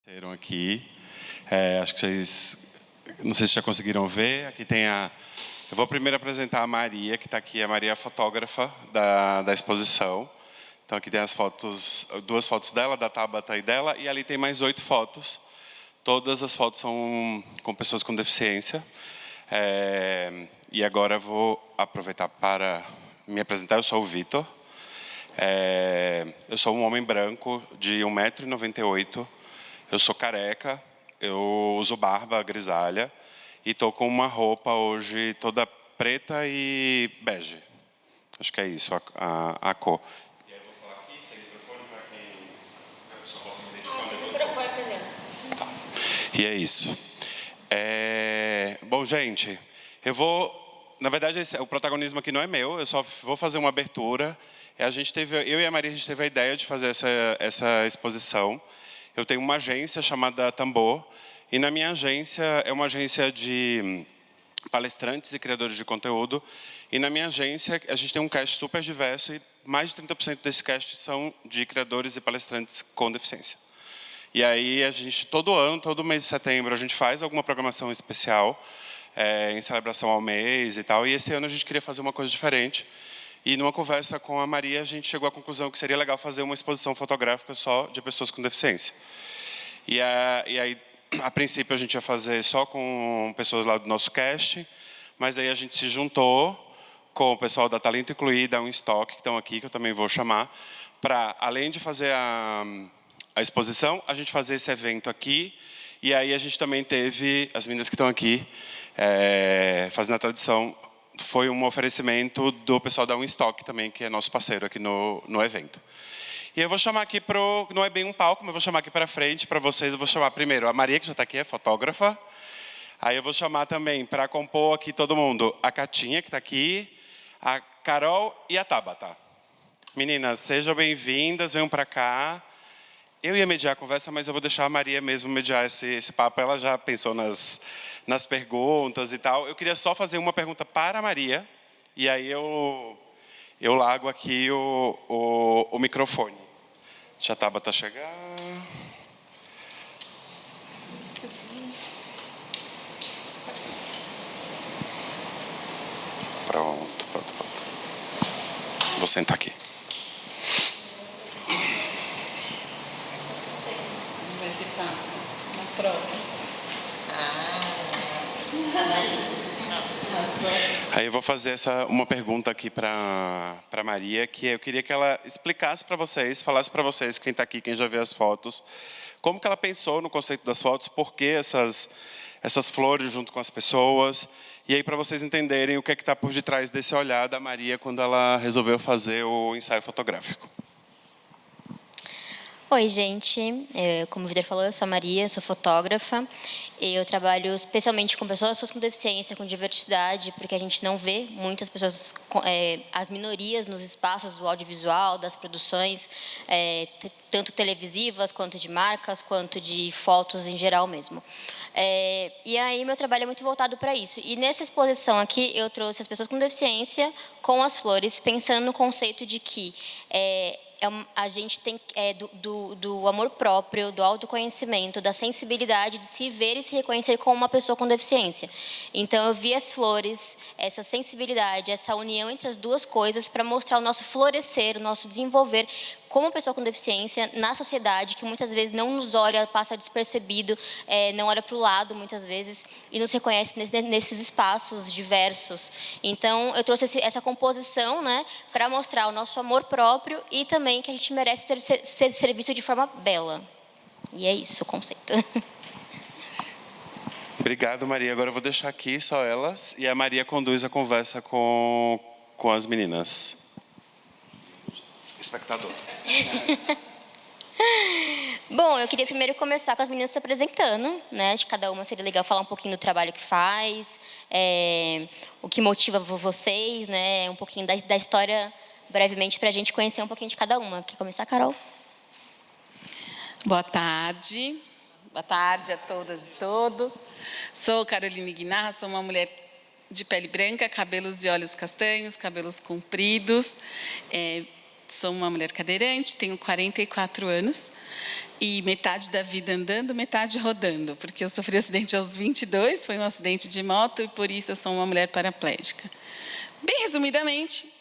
Viram aqui, acho que vocês, não sei se já conseguiram ver, aqui tem eu vou primeiro apresentar a Maria, que está aqui, a Maria é a fotógrafa da exposição. Então aqui tem as fotos, 2 fotos dela, da Tabata e dela, e ali tem mais 8 fotos. Todas as fotos são com pessoas com deficiência. E agora eu vou aproveitar para me apresentar, eu sou o Vitor. Eu sou um homem branco de 1,98 m. Eu sou careca, eu uso barba grisalha e estou com uma roupa hoje toda preta e bege. Acho que é isso, a cor. E aí eu vou falar aqui, sem microfone, para que a pessoa possa me identificar. O microfone é dentro. Tá. E é isso. Bom, gente, na verdade, o protagonismo aqui não é meu, eu só vou fazer uma abertura. Eu e a Maria, a gente teve a ideia de fazer essa exposição. Eu tenho uma agência chamada Tambor, e na minha agência é uma agência de palestrantes e criadores de conteúdo. E na minha agência a gente tem um cast super diverso e mais de 30% desse cast são de criadores e palestrantes com deficiência. E aí a gente, todo ano, todo mês de setembro, a gente faz alguma programação especial em celebração ao mês e tal. E esse ano a gente queria fazer uma coisa diferente. E numa conversa com a Maria, a gente chegou à conclusão que seria legal fazer uma exposição fotográfica só de pessoas com deficiência. E aí, a princípio, a gente ia fazer só com pessoas lá do nosso cast, mas aí a gente se juntou com o pessoal da Talento Incluir, da Unstock, que estão aqui, que eu também vou chamar, para, além de fazer a exposição, a gente fazer esse evento aqui. E aí a gente também teve, as meninas que estão aqui, fazendo a tradução, foi um oferecimento do pessoal da Unstock também, que é nosso parceiro aqui no evento. E eu vou chamar aqui não é bem um palco, mas eu vou chamar aqui para frente para vocês. Eu vou chamar primeiro a Maria, que já está aqui, é fotógrafa. Aí eu vou chamar também, para compor aqui todo mundo, a Catinha, que está aqui, a Carol e a Tabata. Meninas, sejam bem-vindas, venham para cá. Eu ia mediar a conversa, mas eu vou deixar a Maria mesmo mediar esse papo. Ela já pensou nas perguntas e tal. Eu queria só fazer uma pergunta para a Maria, e aí eu largo aqui o microfone. Já a Tabata chegar. Pronto. Vou sentar aqui. Vai se passa na prova. Aí eu vou fazer uma pergunta aqui para a Maria, que eu queria que ela explicasse para vocês, falasse para vocês, quem está aqui, quem já viu as fotos, como que ela pensou no conceito das fotos, por que essas flores junto com as pessoas, e aí para vocês entenderem o que é que está por detrás desse olhar da Maria quando ela resolveu fazer o ensaio fotográfico. Oi, gente. Como o Vitor falou, eu sou a Maria, sou fotógrafa. Eu trabalho especialmente com pessoas com deficiência, com diversidade, porque a gente não vê muitas pessoas, as minorias nos espaços do audiovisual, das produções, tanto televisivas, quanto de marcas, quanto de fotos em geral mesmo. E aí meu trabalho é muito voltado para isso. E nessa exposição aqui eu trouxe as pessoas com deficiência com as flores, pensando no conceito de que a gente tem do amor próprio, do autoconhecimento, da sensibilidade de se ver e se reconhecer como uma pessoa com deficiência. Então eu vi as flores, essa sensibilidade, essa união entre as duas coisas para mostrar o nosso florescer, o nosso desenvolver como pessoa com deficiência na sociedade, que muitas vezes não nos olha, passa despercebido, não olha para o lado muitas vezes e nos reconhece nesses espaços diversos. Então eu trouxe essa composição, né, para mostrar o nosso amor próprio e também que a gente merece ser visto de forma bela. E é isso o conceito. Obrigado, Maria. Agora eu vou deixar aqui só elas, e a Maria conduz a conversa com as meninas. Espectador. Bom, eu queria primeiro começar com as meninas se apresentando, né? Acho que cada uma seria legal falar um pouquinho do trabalho que faz, o que motiva vocês, né? Um pouquinho da história, brevemente, para a gente conhecer um pouquinho de cada uma. Quer começar, Carol? Boa tarde a todas e todos. Sou Caroline Guinarra, sou uma mulher de pele branca, cabelos e olhos castanhos, cabelos compridos. sou uma mulher cadeirante, tenho 44 anos e metade da vida andando, metade rodando, porque eu sofri acidente aos 22, foi um acidente de moto e por isso eu sou uma mulher paraplégica. Bem resumidamente,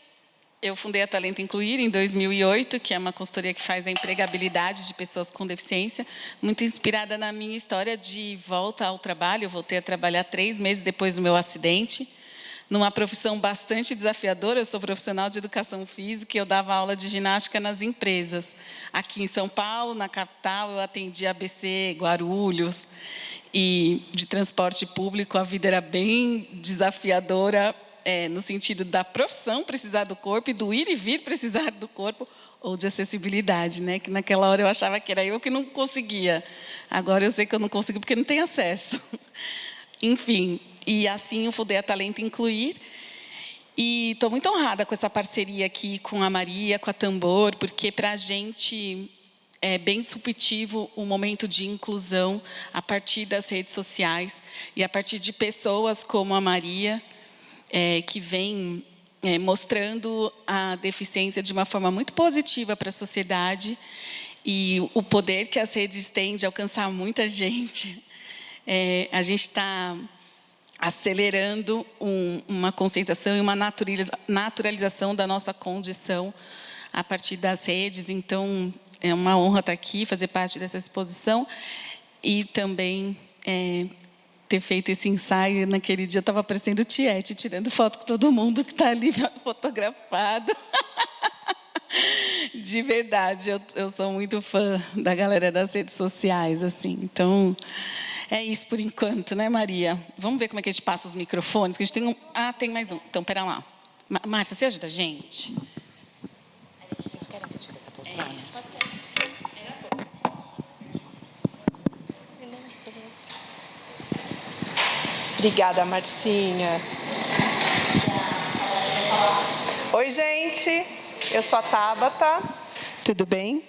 eu fundei a Talento Incluir em 2008, que é uma consultoria que faz a empregabilidade de pessoas com deficiência, muito inspirada na minha história de volta ao trabalho. Eu voltei a trabalhar 3 meses depois do meu acidente, numa profissão bastante desafiadora. Eu sou profissional de educação física e eu dava aula de ginástica nas empresas. Aqui em São Paulo, na capital, eu atendia ABC, Guarulhos, e de transporte público a vida era bem desafiadora, no sentido da profissão precisar do corpo e do ir e vir precisar do corpo, ou de acessibilidade, né? Que naquela hora eu achava que era eu que não conseguia. Agora eu sei que eu não consigo porque não tenho acesso. Enfim, e assim eu fundei a Talento Incluir. E estou muito honrada com essa parceria aqui com a Maria, com a Tambor, porque para a gente é bem subjetivo o momento de inclusão a partir das redes sociais e a partir de pessoas como a Maria, que vem mostrando a deficiência de uma forma muito positiva para a sociedade e o poder que as redes têm de alcançar muita gente. A gente está acelerando uma conscientização e uma naturalização da nossa condição a partir das redes. Então, é uma honra estar aqui, fazer parte dessa exposição e também ter feito esse ensaio. Naquele dia, eu estava aparecendo o Tiete, tirando foto com todo mundo que está ali fotografado. De verdade, eu sou muito fã da galera das redes sociais, assim. Então, é isso por enquanto, né, Maria? Vamos ver como é que a gente passa os microfones, que a gente tem tem mais um. Então, pera lá. Márcia, você ajuda a gente? Vocês querem que eu tire essa poltrona? Pode ser. Obrigada, Marcinha. Oi, gente. Eu sou a Tabata. Tudo bem?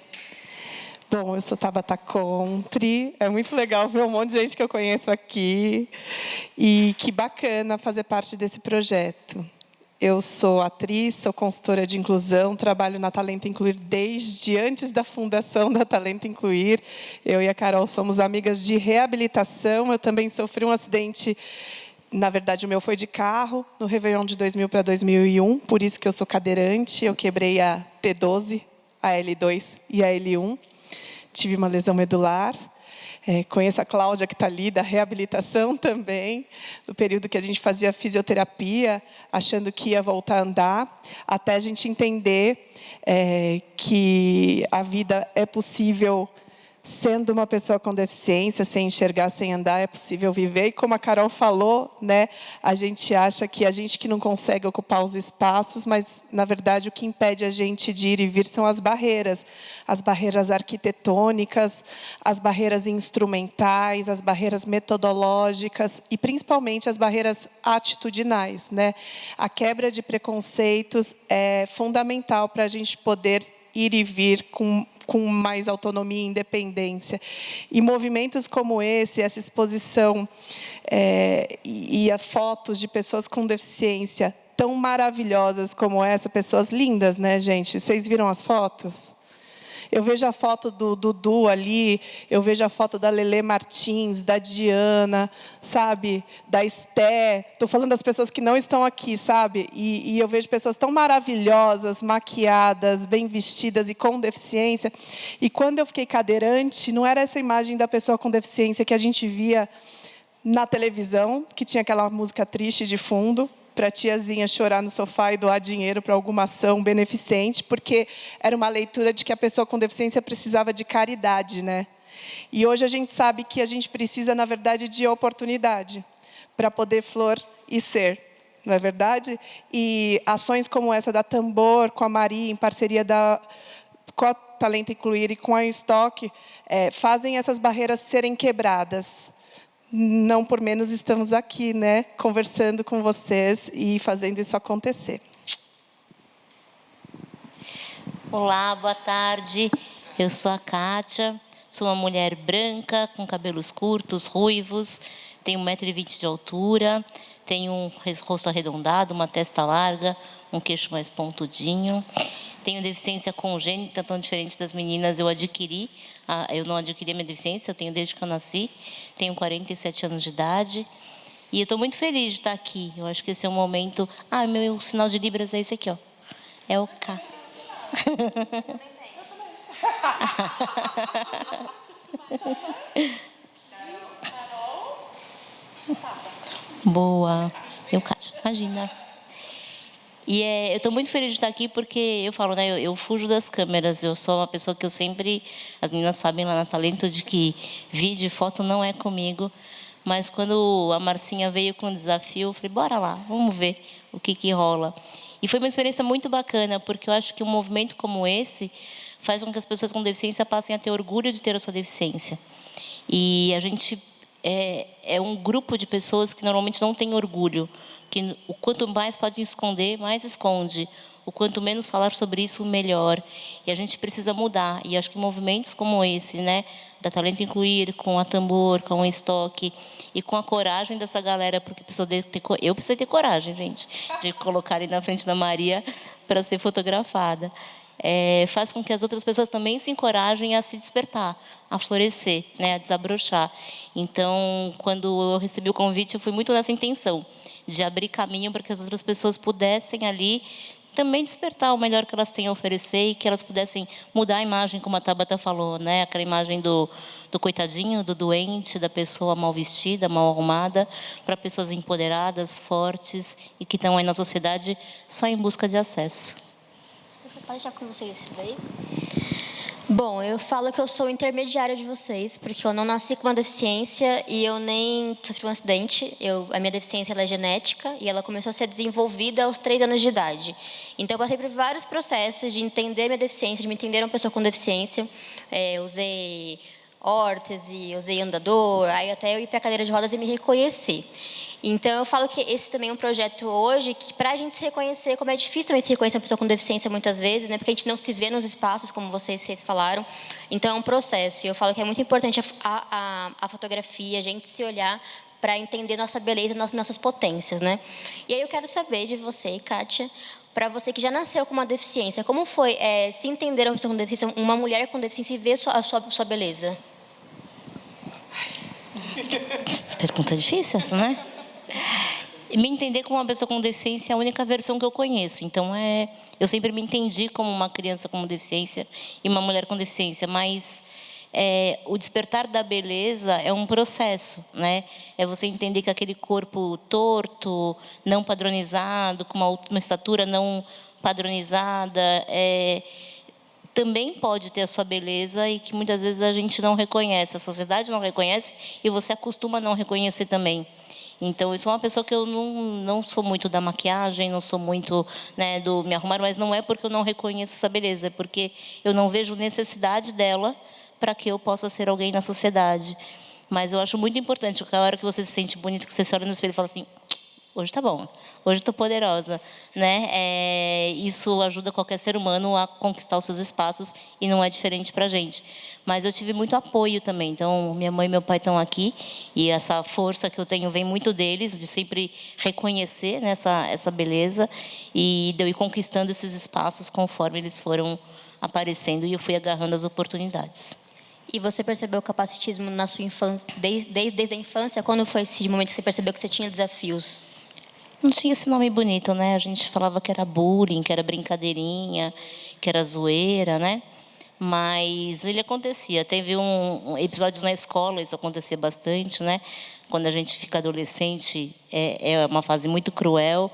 Bom, eu sou Tabata Contri. É muito legal ver um monte de gente que eu conheço aqui. E que bacana fazer parte desse projeto. Eu sou atriz, sou consultora de inclusão, trabalho na Talento Incluir desde antes da fundação da Talento Incluir. Eu e a Carol somos amigas de reabilitação. Eu também sofri um acidente, na verdade o meu foi de carro, no Réveillon de 2000 para 2001, por isso que eu sou cadeirante. Eu quebrei a T12, a L2 e a L1. Tive uma lesão medular. Conheço a Cláudia, que está ali, da reabilitação também, do período que a gente fazia fisioterapia, achando que ia voltar a andar, até a gente entender que a vida é possível sendo uma pessoa com deficiência, sem enxergar, sem andar, é possível viver. E como a Carol falou, né, a gente acha que a gente que não consegue ocupar os espaços, mas, na verdade, o que impede a gente de ir e vir são as barreiras arquitetônicas, as barreiras instrumentais, as barreiras metodológicas e, principalmente, as barreiras atitudinais, né? A quebra de preconceitos é fundamental para a gente poder ir e vir com mais autonomia e independência. E movimentos como esse, essa exposição e a fotos de pessoas com deficiência tão maravilhosas como essa, pessoas lindas, né, gente? Vocês viram as fotos? Eu vejo a foto do Dudu ali, eu vejo a foto da Lelê Martins, da Diana, sabe? Da Esté. Estou falando das pessoas que não estão aqui, sabe? E eu vejo pessoas tão maravilhosas, maquiadas, bem vestidas e com deficiência. E quando eu fiquei cadeirante, não era essa imagem da pessoa com deficiência que a gente via na televisão, que tinha aquela música triste de fundo, para a tiazinha chorar no sofá e doar dinheiro para alguma ação beneficente, porque era uma leitura de que a pessoa com deficiência precisava de caridade, né? E hoje a gente sabe que a gente precisa, na verdade, de oportunidade para poder flor e ser, não é verdade? E ações como essa da Tambor, com a Maria, em parceria com a Talento Incluir e com a Stock, fazem essas barreiras serem quebradas. Não por menos estamos aqui, né, conversando com vocês e fazendo isso acontecer. Olá, boa tarde. Eu sou a Kátia, sou uma mulher branca, com cabelos curtos, ruivos, tenho 1,20 m de altura, tenho um rosto arredondado, uma testa larga, um queixo mais pontudinho. Tenho deficiência congênita, tão diferente das meninas, eu adquiri. Eu não adquiri a minha deficiência, eu tenho desde que eu nasci. Tenho 47 anos de idade. E eu estou muito feliz de estar aqui. Eu acho que esse é um momento... meu sinal de Libras é esse aqui, ó. É o K. Boa. Eu, Kátia, imagina. E eu estou muito feliz de estar aqui porque eu falo, né? Eu fujo das câmeras. Eu sou uma pessoa que eu sempre... As meninas sabem lá na Talento de que vídeo e foto não é comigo. Mas quando a Marcinha veio com o desafio, eu falei, bora lá, vamos ver o que rola. E foi uma experiência muito bacana, porque eu acho que um movimento como esse faz com que as pessoas com deficiência passem a ter orgulho de ter a sua deficiência. E a gente é um grupo de pessoas que normalmente não tem orgulho, que o quanto mais pode esconder, mais esconde. O quanto menos falar sobre isso, melhor. E a gente precisa mudar. E acho que movimentos como esse, né, da Talento Incluir, com a Tambor, com o Estoque, e com a coragem dessa galera, porque eu precisei ter coragem, gente, de colocar ali na frente da Maria para ser fotografada. Faz com que as outras pessoas também se encorajem a se despertar, a florescer, né, a desabrochar. Então, quando eu recebi o convite, eu fui muito nessa intenção, de abrir caminho para que as outras pessoas pudessem ali também despertar o melhor que elas têm a oferecer e que elas pudessem mudar a imagem, como a Tabata falou, né? Aquela imagem do coitadinho, do doente, da pessoa mal vestida, mal arrumada, para pessoas empoderadas, fortes e que estão aí na sociedade só em busca de acesso. Pode já com vocês isso daí? Bom, eu falo que eu sou intermediária de vocês, porque eu não nasci com uma deficiência e eu nem sofri um acidente. A minha deficiência ela é genética e ela começou a ser desenvolvida aos 3 anos de idade. Então, eu passei por vários processos de entender minha deficiência, de me entender uma pessoa com deficiência. Usei órtese, usei andador, aí até eu ir para a cadeira de rodas e me reconhecer. Então, eu falo que esse também é um projeto hoje que, para a gente se reconhecer, como é difícil também se reconhecer uma pessoa com deficiência muitas vezes, né? Porque a gente não se vê nos espaços, como vocês falaram. Então, é um processo. E eu falo que é muito importante a fotografia, a gente se olhar para entender nossa beleza, nossas potências, né? E aí eu quero saber de você, Kátia, para você que já nasceu com uma deficiência, como foi se entender uma pessoa com deficiência, uma mulher com deficiência e ver a sua beleza? Pergunta difícil essa, né? Me entender como uma pessoa com deficiência é a única versão que eu conheço. Então, eu sempre me entendi como uma criança com deficiência e uma mulher com deficiência, mas o despertar da beleza é um processo, né? É você entender que aquele corpo torto, não padronizado, com uma estatura não padronizada, também pode ter a sua beleza e que muitas vezes a gente não reconhece, a sociedade não reconhece e você acostuma a não reconhecer também. Então, eu sou uma pessoa que eu não sou muito da maquiagem, não sou muito, né, do me arrumar, mas não é porque eu não reconheço essa beleza, é porque eu não vejo necessidade dela para que eu possa ser alguém na sociedade. Mas eu acho muito importante, porque a hora que você se sente bonito, que você se olha no espelho e fala assim, hoje tá bom, hoje estou poderosa, né? Isso ajuda qualquer ser humano a conquistar os seus espaços e não é diferente para a gente. Mas eu tive muito apoio também. Então, minha mãe e meu pai estão aqui e essa força que eu tenho vem muito deles, de sempre reconhecer, né, essa beleza e de eu ir conquistando esses espaços conforme eles foram aparecendo e eu fui agarrando as oportunidades. E você percebeu o capacitismo na sua infância, desde a infância? Quando foi esse momento que você percebeu que você tinha desafios? Não tinha esse nome bonito, né? A gente falava que era bullying, que era brincadeirinha, que era zoeira, né? Mas ele acontecia. Teve episódios na escola, isso acontecia bastante, né? Quando a gente fica adolescente, é uma fase muito cruel.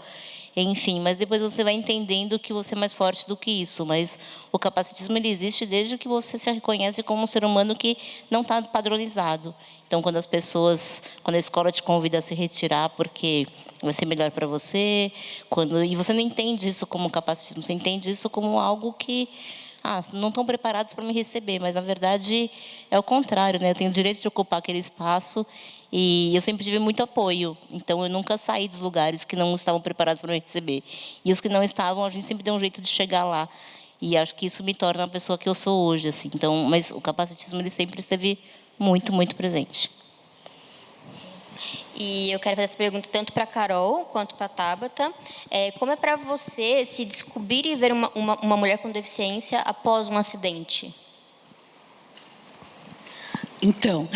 Enfim, mas depois você vai entendendo que você é mais forte do que isso. Mas o capacitismo ele existe desde que você se reconhece como um ser humano que não está padronizado. Então, quando a escola te convida a se retirar porque vai ser melhor para você, e você não entende isso como capacitismo, você entende isso como algo que não estão preparados para me receber, mas na verdade é o contrário, né? Eu tenho o direito de ocupar aquele espaço e eu sempre tive muito apoio, então eu nunca saí dos lugares que não estavam preparados para me receber. E os que não estavam, a gente sempre deu um jeito de chegar lá. E acho que isso me torna a pessoa que eu sou hoje, assim. Então, mas o capacitismo ele sempre esteve muito, muito presente. E eu quero fazer essa pergunta tanto para a Carol quanto para a Tabata. Como é para você se descobrir e ver uma mulher com deficiência após um acidente? Então,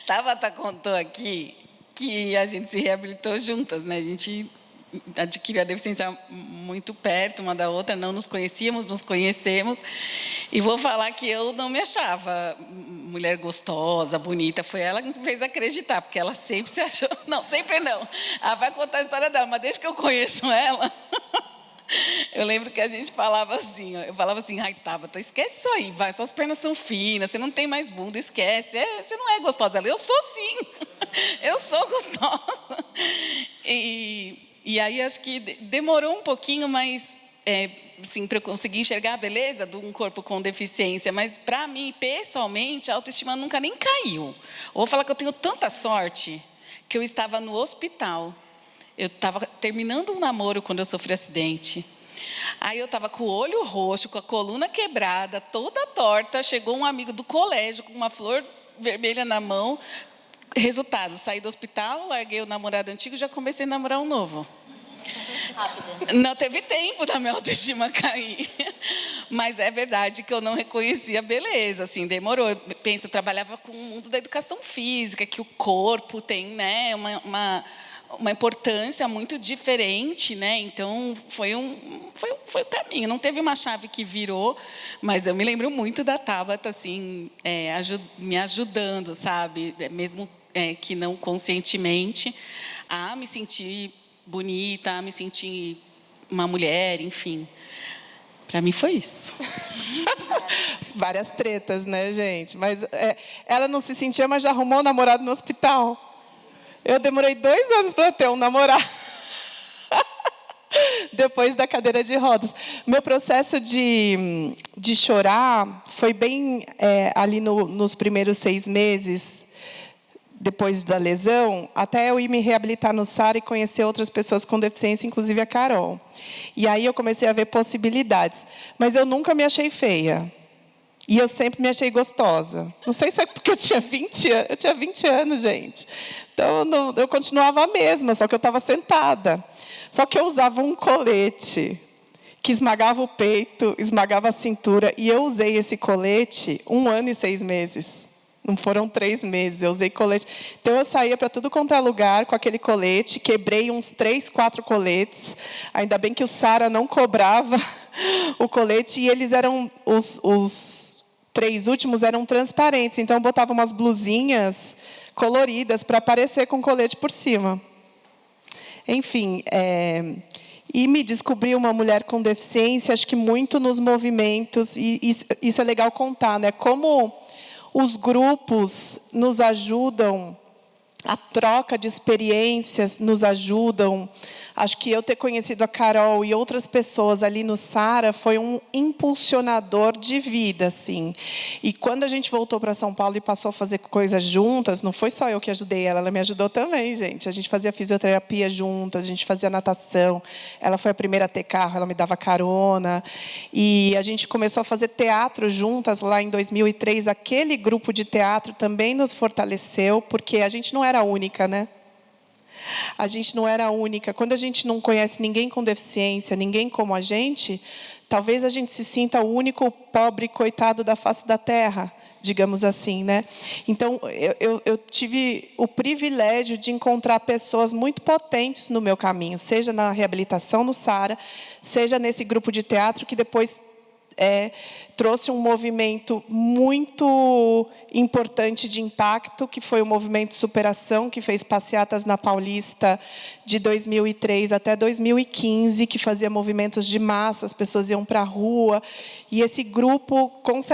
Tabata contou aqui que a gente se reabilitou juntas, né? A gente adquiriu a deficiência muito perto uma da outra, não nos conhecíamos, nos conhecemos. E vou falar que eu não me achava mulher gostosa, bonita. Foi ela que me fez acreditar, porque ela sempre se achou... Não, sempre não. Ela vai contar a história dela, mas desde que eu conheço ela... Eu lembro que a gente falava assim, eu falava assim, ai, Tabata, esquece isso aí, vai, suas pernas são finas, você não tem mais bunda, esquece, você não é gostosa. Ela, eu sou sim, eu sou gostosa. E aí acho que demorou um pouquinho, mas assim, para eu conseguir enxergar a beleza de um corpo com deficiência, mas para mim, pessoalmente, a autoestima nunca nem caiu. Eu vou falar que eu tenho tanta sorte que eu estava no hospital. Eu estava terminando um namoro quando eu sofri acidente. Aí eu estava com o olho roxo, com a coluna quebrada, toda torta. Chegou um amigo do colégio com uma flor vermelha na mão. Resultado, saí do hospital, larguei o namorado antigo e já comecei a namorar um novo. Rápida. Não teve tempo da minha autoestima cair. Mas é verdade que eu não reconhecia a beleza, assim, demorou. Eu penso, eu trabalhava com o mundo da educação física, que o corpo tem, né, uma importância muito diferente, né? Então foi o caminho. Não teve uma chave que virou, mas eu me lembro muito da Tabata, assim, me ajudando, sabe? Mesmo que não conscientemente, a me sentir bonita, a me sentir uma mulher, enfim. Para mim foi isso. Várias tretas, né, gente? Mas ela não se sentia, mas já arrumou um namorado no hospital. Eu demorei 2 anos para ter um namorado. Depois da cadeira de rodas. Meu processo de chorar foi bem ali nos primeiros 6 meses, depois da lesão, até eu ir me reabilitar no SARA e conhecer outras pessoas com deficiência, inclusive a Carol. E aí eu comecei a ver possibilidades. Mas eu nunca me achei feia. E eu sempre me achei gostosa. Não sei se é porque eu tinha 20 anos, gente. Então, eu continuava a mesma, só que eu estava sentada. Só que eu usava um colete que esmagava o peito, esmagava a cintura. E eu usei esse colete 1 ano e 6 meses. Não foram 3 meses, eu usei colete. Então, eu saía para tudo quanto é lugar com aquele colete. Quebrei uns 3, 4 coletes. Ainda bem que o SARA não cobrava o colete. E eles eram... Os 3 últimos eram transparentes. Então, eu botava umas blusinhas coloridas para aparecer com colete por cima. Enfim, e me descobri uma mulher com deficiência, acho que muito nos movimentos. E isso é legal contar, né? Como os grupos nos ajudam, a troca de experiências nos ajudam. Acho que eu ter conhecido a Carol e outras pessoas ali no SARA foi um impulsionador de vida, assim. E quando a gente voltou para São Paulo e passou a fazer coisas juntas, não foi só eu que ajudei ela, ela me ajudou também, gente. A gente fazia fisioterapia juntas, a gente fazia natação. Ela foi a primeira a ter carro, ela me dava carona. E a gente começou a fazer teatro juntas lá em 2003. Aquele grupo de teatro também nos fortaleceu, porque a gente não era a única, né? A gente não era a única. Quando a gente não conhece ninguém com deficiência, ninguém como a gente, talvez a gente se sinta o único pobre coitado da face da terra, digamos assim, né? Então, eu tive o privilégio de encontrar pessoas muito potentes no meu caminho, seja na reabilitação no SARA, seja nesse grupo de teatro que depois trouxe um movimento muito importante de impacto, que foi o movimento Superação, que fez passeatas na Paulista de 2003 até 2015, que fazia movimentos de massa, as pessoas iam para a rua. E esse grupo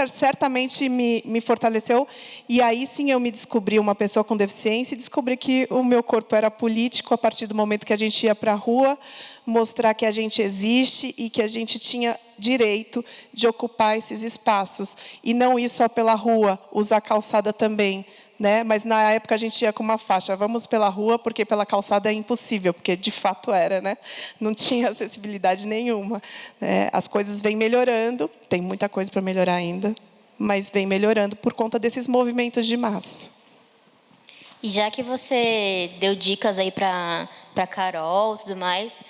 certamente me fortaleceu. E aí, sim, eu me descobri uma pessoa com deficiência e descobri que o meu corpo era político a partir do momento que a gente ia para a rua, mostrar que a gente existe e que a gente tinha direito de ocupar esses espaços. E não ir só pela rua, usar calçada também, né? Mas, na época, a gente ia com uma faixa. Vamos pela rua, porque pela calçada é impossível, porque, de fato, era, né? Não tinha acessibilidade nenhuma. Né? As coisas vêm melhorando, tem muita coisa para melhorar ainda, mas vem melhorando por conta desses movimentos de massa. E já que você deu dicas aí para Carol e tudo mais,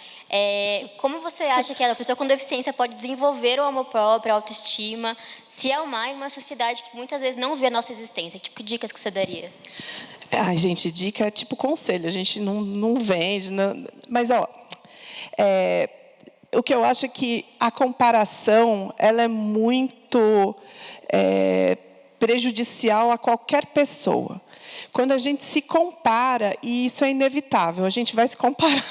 como você acha que a pessoa com deficiência pode desenvolver o amor próprio, a autoestima, se amar em uma sociedade que muitas vezes não vê a nossa existência? Tipo, que dicas que você daria? Ai, gente, dica é tipo conselho, a gente não vende, mas, ó, o que eu acho é que a comparação, ela é muito prejudicial a qualquer pessoa. Quando a gente se compara, e isso é inevitável, a gente vai se comparar.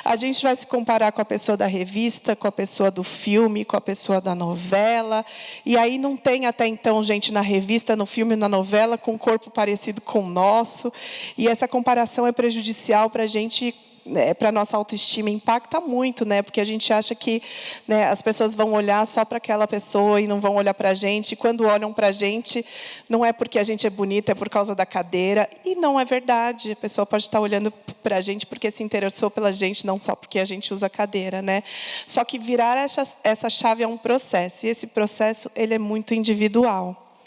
A gente vai se comparar com a pessoa da revista, com a pessoa do filme, com a pessoa da novela. E aí não tem até então gente na revista, no filme, na novela, com um corpo parecido com o nosso. E essa comparação é prejudicial para a gente, para a nossa autoestima, impacta muito, né? Porque a gente acha que, né, as pessoas vão olhar só para aquela pessoa e não vão olhar para a gente. E quando olham para a gente, não é porque a gente é bonita, é por causa da cadeira. E não é verdade. A pessoa pode estar olhando para a gente porque se interessou pela gente, não só porque a gente usa cadeira, né? Só que virar essa chave é um processo. E esse processo, ele é muito individual.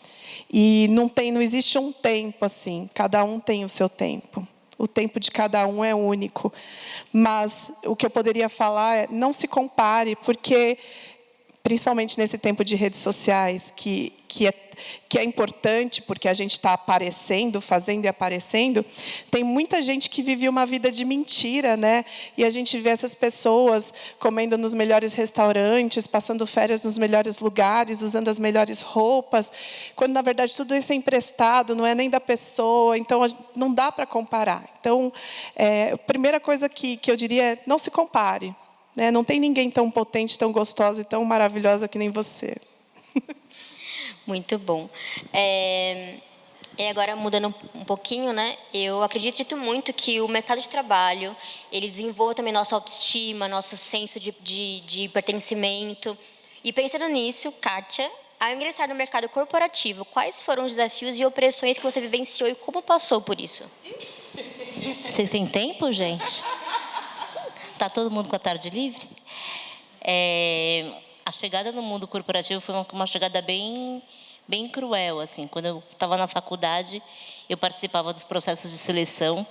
E não existe um tempo assim. Cada um tem o seu tempo. O tempo de cada um é único. Mas o que eu poderia falar é, não se compare, porque, principalmente nesse tempo de redes sociais, que é importante, porque a gente está aparecendo, fazendo e aparecendo, tem muita gente que vive uma vida de mentira, né? E a gente vê essas pessoas comendo nos melhores restaurantes, passando férias nos melhores lugares, usando as melhores roupas, quando, na verdade, tudo isso é emprestado, não é nem da pessoa, então não dá para comparar. Então, a primeira coisa que eu diria é, não se compare, né? Não tem ninguém tão potente, tão gostosa e tão maravilhosa que nem você. Muito bom. E agora, mudando um pouquinho, né? Eu acredito muito que o mercado de trabalho, ele desenvolva também nossa autoestima, nosso senso de pertencimento. E pensando nisso, Kátia, ao ingressar no mercado corporativo, quais foram os desafios e opressões que você vivenciou e como passou por isso? Vocês têm tempo, gente? Tá todo mundo com a tarde livre? A chegada no mundo corporativo foi uma chegada bem cruel, assim. Quando eu estava na faculdade, eu participava dos processos de seleção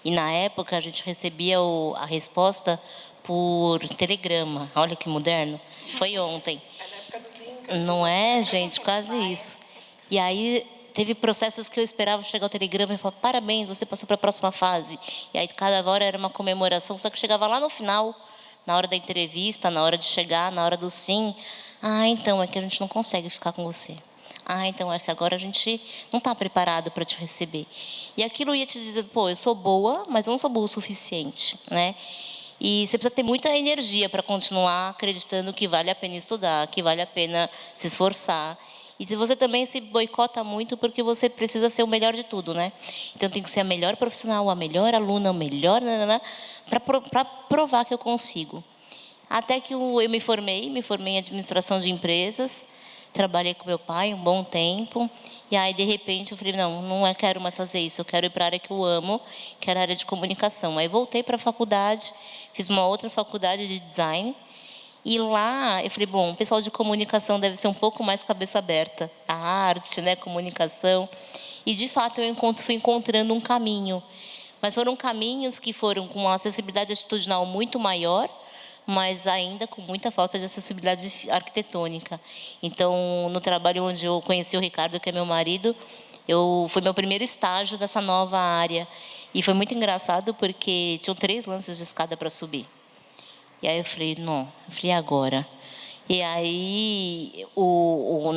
e, na época, a gente recebia a resposta por telegrama. Olha que moderno. Foi ontem. Não é, gente? Quase isso. E aí, teve processos que eu esperava chegar o telegrama e falar, parabéns, você passou para a próxima fase. E aí, cada hora era uma comemoração, só que chegava lá no final, na hora da entrevista, na hora de chegar, na hora do sim. Então, é que a gente não consegue ficar com você. Então, é que agora a gente não está preparado para te receber. E aquilo ia te dizer, pô, eu sou boa, mas eu não sou boa o suficiente, né? E você precisa ter muita energia para continuar acreditando que vale a pena estudar, que vale a pena se esforçar. E se você também se boicota muito porque você precisa ser o melhor de tudo, né? Então, tem que ser a melhor profissional, a melhor aluna, o melhor, para provar que eu consigo. Até que eu me formei em administração de empresas, trabalhei com meu pai um bom tempo, e aí, de repente, eu falei, não quero mais fazer isso, eu quero ir para a área que eu amo, que era a área de comunicação. Aí, voltei para a faculdade, fiz uma outra faculdade de design, e lá, eu falei, bom, o pessoal de comunicação deve ser um pouco mais cabeça aberta, a arte, né, comunicação, e, de fato, eu fui encontrando um caminho, mas foram caminhos que foram com uma acessibilidade atitudinal muito maior, mas ainda com muita falta de acessibilidade arquitetônica. Então, no trabalho onde eu conheci o Ricardo, que é meu marido, foi meu primeiro estágio dessa nova área. E foi muito engraçado, porque tinham 3 lances de escada para subir. E aí eu falei, agora? E aí o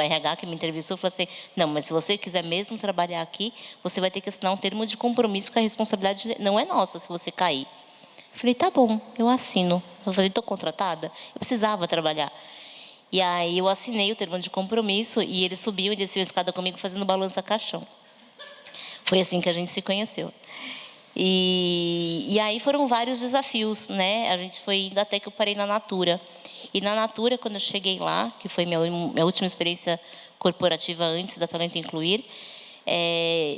RH que me entrevistou falou assim, não, mas se você quiser mesmo trabalhar aqui, você vai ter que assinar um termo de compromisso que a responsabilidade não é nossa se você cair. Eu falei, tá bom, eu assino. Eu falei, estou contratada? Eu precisava trabalhar. E aí eu assinei o termo de compromisso e eles subiam e desciam a escada comigo fazendo balança-caixão. Foi assim que a gente se conheceu. E aí foram vários desafios, né? A gente foi indo até que eu parei na Natura. E na Natura, quando eu cheguei lá, que foi minha última experiência corporativa antes da Talento Incluir,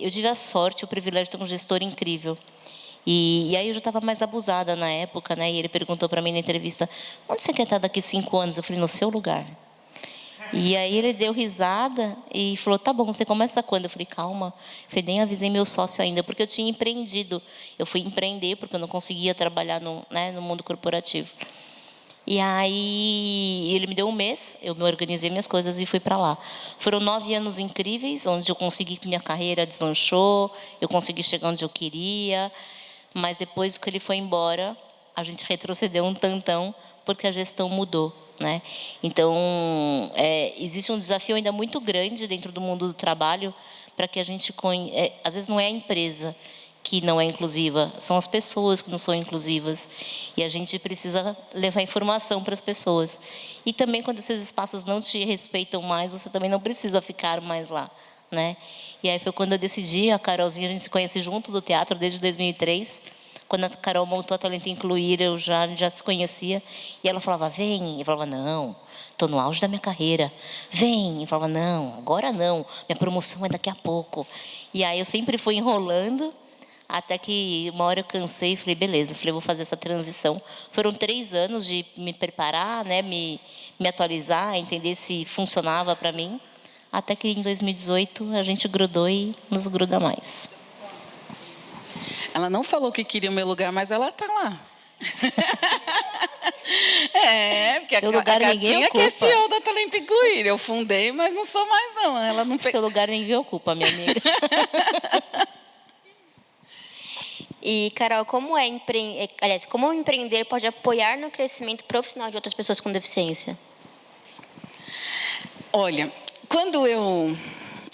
eu tive a sorte, o privilégio de ter um gestor incrível. E aí eu já estava mais abusada na época, né? E ele perguntou para mim na entrevista, onde você quer estar daqui 5 anos? Eu falei, no seu lugar. E aí ele deu risada e falou, tá bom, você começa quando? Eu falei, calma. Eu falei, nem avisei meu sócio ainda, porque eu tinha empreendido. Eu fui empreender porque eu não conseguia trabalhar no mundo corporativo. E aí ele me deu um mês, eu me organizei minhas coisas e fui para lá. Foram 9 anos incríveis, onde eu consegui que minha carreira deslanchou, eu consegui chegar onde eu queria, mas depois que ele foi embora, a gente retrocedeu um tantão, porque a gestão mudou, né? Então, existe um desafio ainda muito grande dentro do mundo do trabalho, para que a gente às vezes não é a empresa que não é inclusiva, são as pessoas que não são inclusivas. E a gente precisa levar informação para as pessoas. E também, quando esses espaços não te respeitam mais, você também não precisa ficar mais lá, né? E aí foi quando eu decidi, a Carolzinha, a gente se conhece junto do teatro desde 2003. Quando a Carol montou a Talento Incluir, eu já se conhecia. E ela falava, vem. Eu falava, não, estou no auge da minha carreira. Vem. Eu falava, não, agora não. Minha promoção é daqui a pouco. E aí eu sempre fui enrolando, até que uma hora eu cansei e falei, beleza, vou fazer essa transição. Foram 3 anos de me preparar, né, me atualizar, entender se funcionava para mim, até que em 2018 a gente grudou e nos gruda mais. Ela não falou que queria o meu lugar, mas ela está lá. Porque Seu a lugar ninguém Catinha que é ocupa. CEO da Talento Incluir. Eu fundei, mas não sou mais, não. Ela não Seu lugar ninguém ocupa, minha amiga. E, Carol, como como empreender pode apoiar no crescimento profissional de outras pessoas com deficiência? Olha, quando eu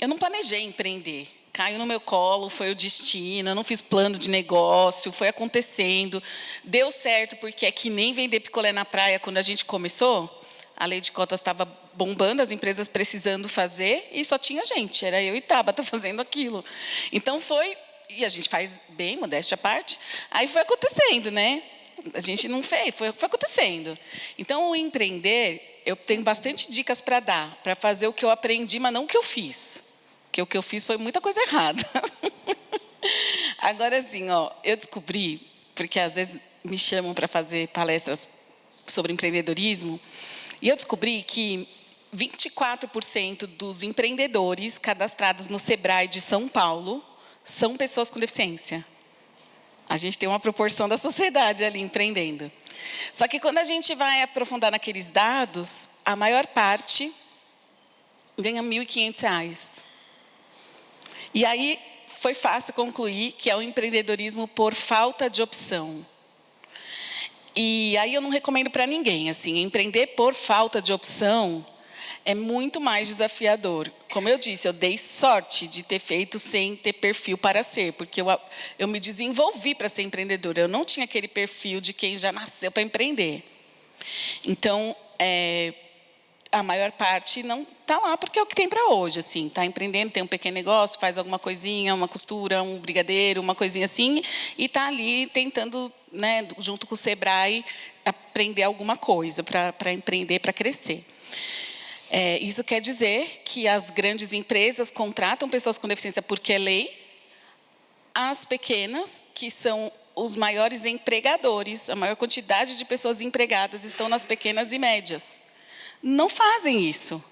não planejei empreender. Caiu no meu colo, foi o destino, eu não fiz plano de negócio, foi acontecendo. Deu certo, porque é que nem vender picolé na praia quando a gente começou. A lei de cotas estava bombando, as empresas precisando fazer, e só tinha gente. Era eu e Tabata fazendo aquilo. Então foi... E a gente faz bem, modéstia à parte. Aí foi acontecendo, né? A gente não fez, foi acontecendo. Então, o empreender, eu tenho bastante dicas para dar, para fazer o que eu aprendi, mas não o que eu fiz. Porque o que eu fiz foi muita coisa errada. Agora, assim, eu descobri, porque às vezes me chamam para fazer palestras sobre empreendedorismo, e eu descobri que 24% dos empreendedores cadastrados no Sebrae de São Paulo são pessoas com deficiência. A gente tem uma proporção da sociedade ali empreendendo. Só que quando a gente vai aprofundar naqueles dados, a maior parte ganha R$ 1.500. E aí foi fácil concluir que é o empreendedorismo por falta de opção. E aí eu não recomendo para ninguém, assim, empreender por falta de opção é muito mais desafiador. Como eu disse, eu dei sorte de ter feito sem ter perfil para ser, porque eu me desenvolvi para ser empreendedora. Eu não tinha aquele perfil de quem já nasceu para empreender. Então, a maior parte não está lá porque é o que tem para hoje. Assim, está empreendendo, tem um pequeno negócio, faz alguma coisinha, uma costura, um brigadeiro, uma coisinha assim, e está ali tentando, né, junto com o Sebrae, aprender alguma coisa para empreender, para crescer. Isso quer dizer que as grandes empresas contratam pessoas com deficiência porque é lei, as pequenas, que são os maiores empregadores, a maior quantidade de pessoas empregadas estão nas pequenas e médias. Não fazem isso.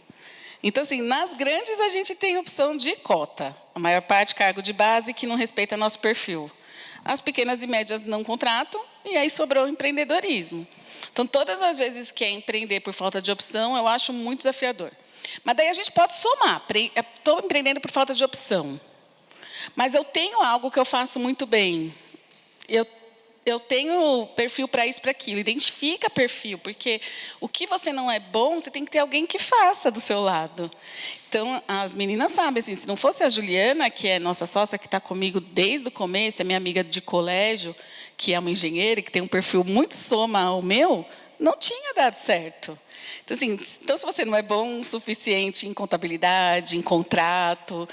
Então, assim, nas grandes a gente tem opção de cota, a maior parte cargo de base que não respeita nosso perfil. As pequenas e médias não contratam, e aí sobrou o empreendedorismo. Então, todas as vezes que é empreender por falta de opção, eu acho muito desafiador. Mas daí a gente pode somar. Estou empreendendo por falta de opção. Mas eu tenho algo que eu faço muito bem. Eu tenho perfil para isso, para aquilo. Identifica perfil, porque o que você não é bom, você tem que ter alguém que faça do seu lado. Então, as meninas sabem, assim, se não fosse a Juliana, que é nossa sócia, que está comigo desde o começo, é minha amiga de colégio, que é uma engenheira, que tem um perfil muito soma ao meu, não tinha dado certo. Então, assim, se você não é bom o suficiente em contabilidade, em contrato,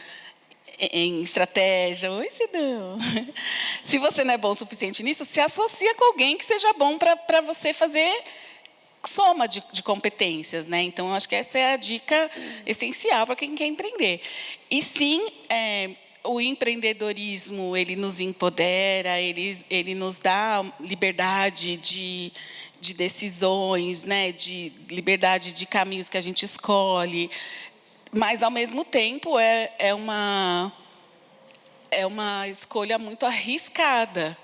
em estratégia, oi, Sidão. Se você não é bom o suficiente nisso, se associa com alguém que seja bom para você fazer soma de competências, né? Então, eu acho que essa é a dica essencial para quem quer empreender. E sim, o empreendedorismo, ele nos empodera, ele nos dá liberdade de de decisões, né, de liberdade de caminhos que a gente escolhe, mas, ao mesmo tempo, é uma escolha muito arriscada,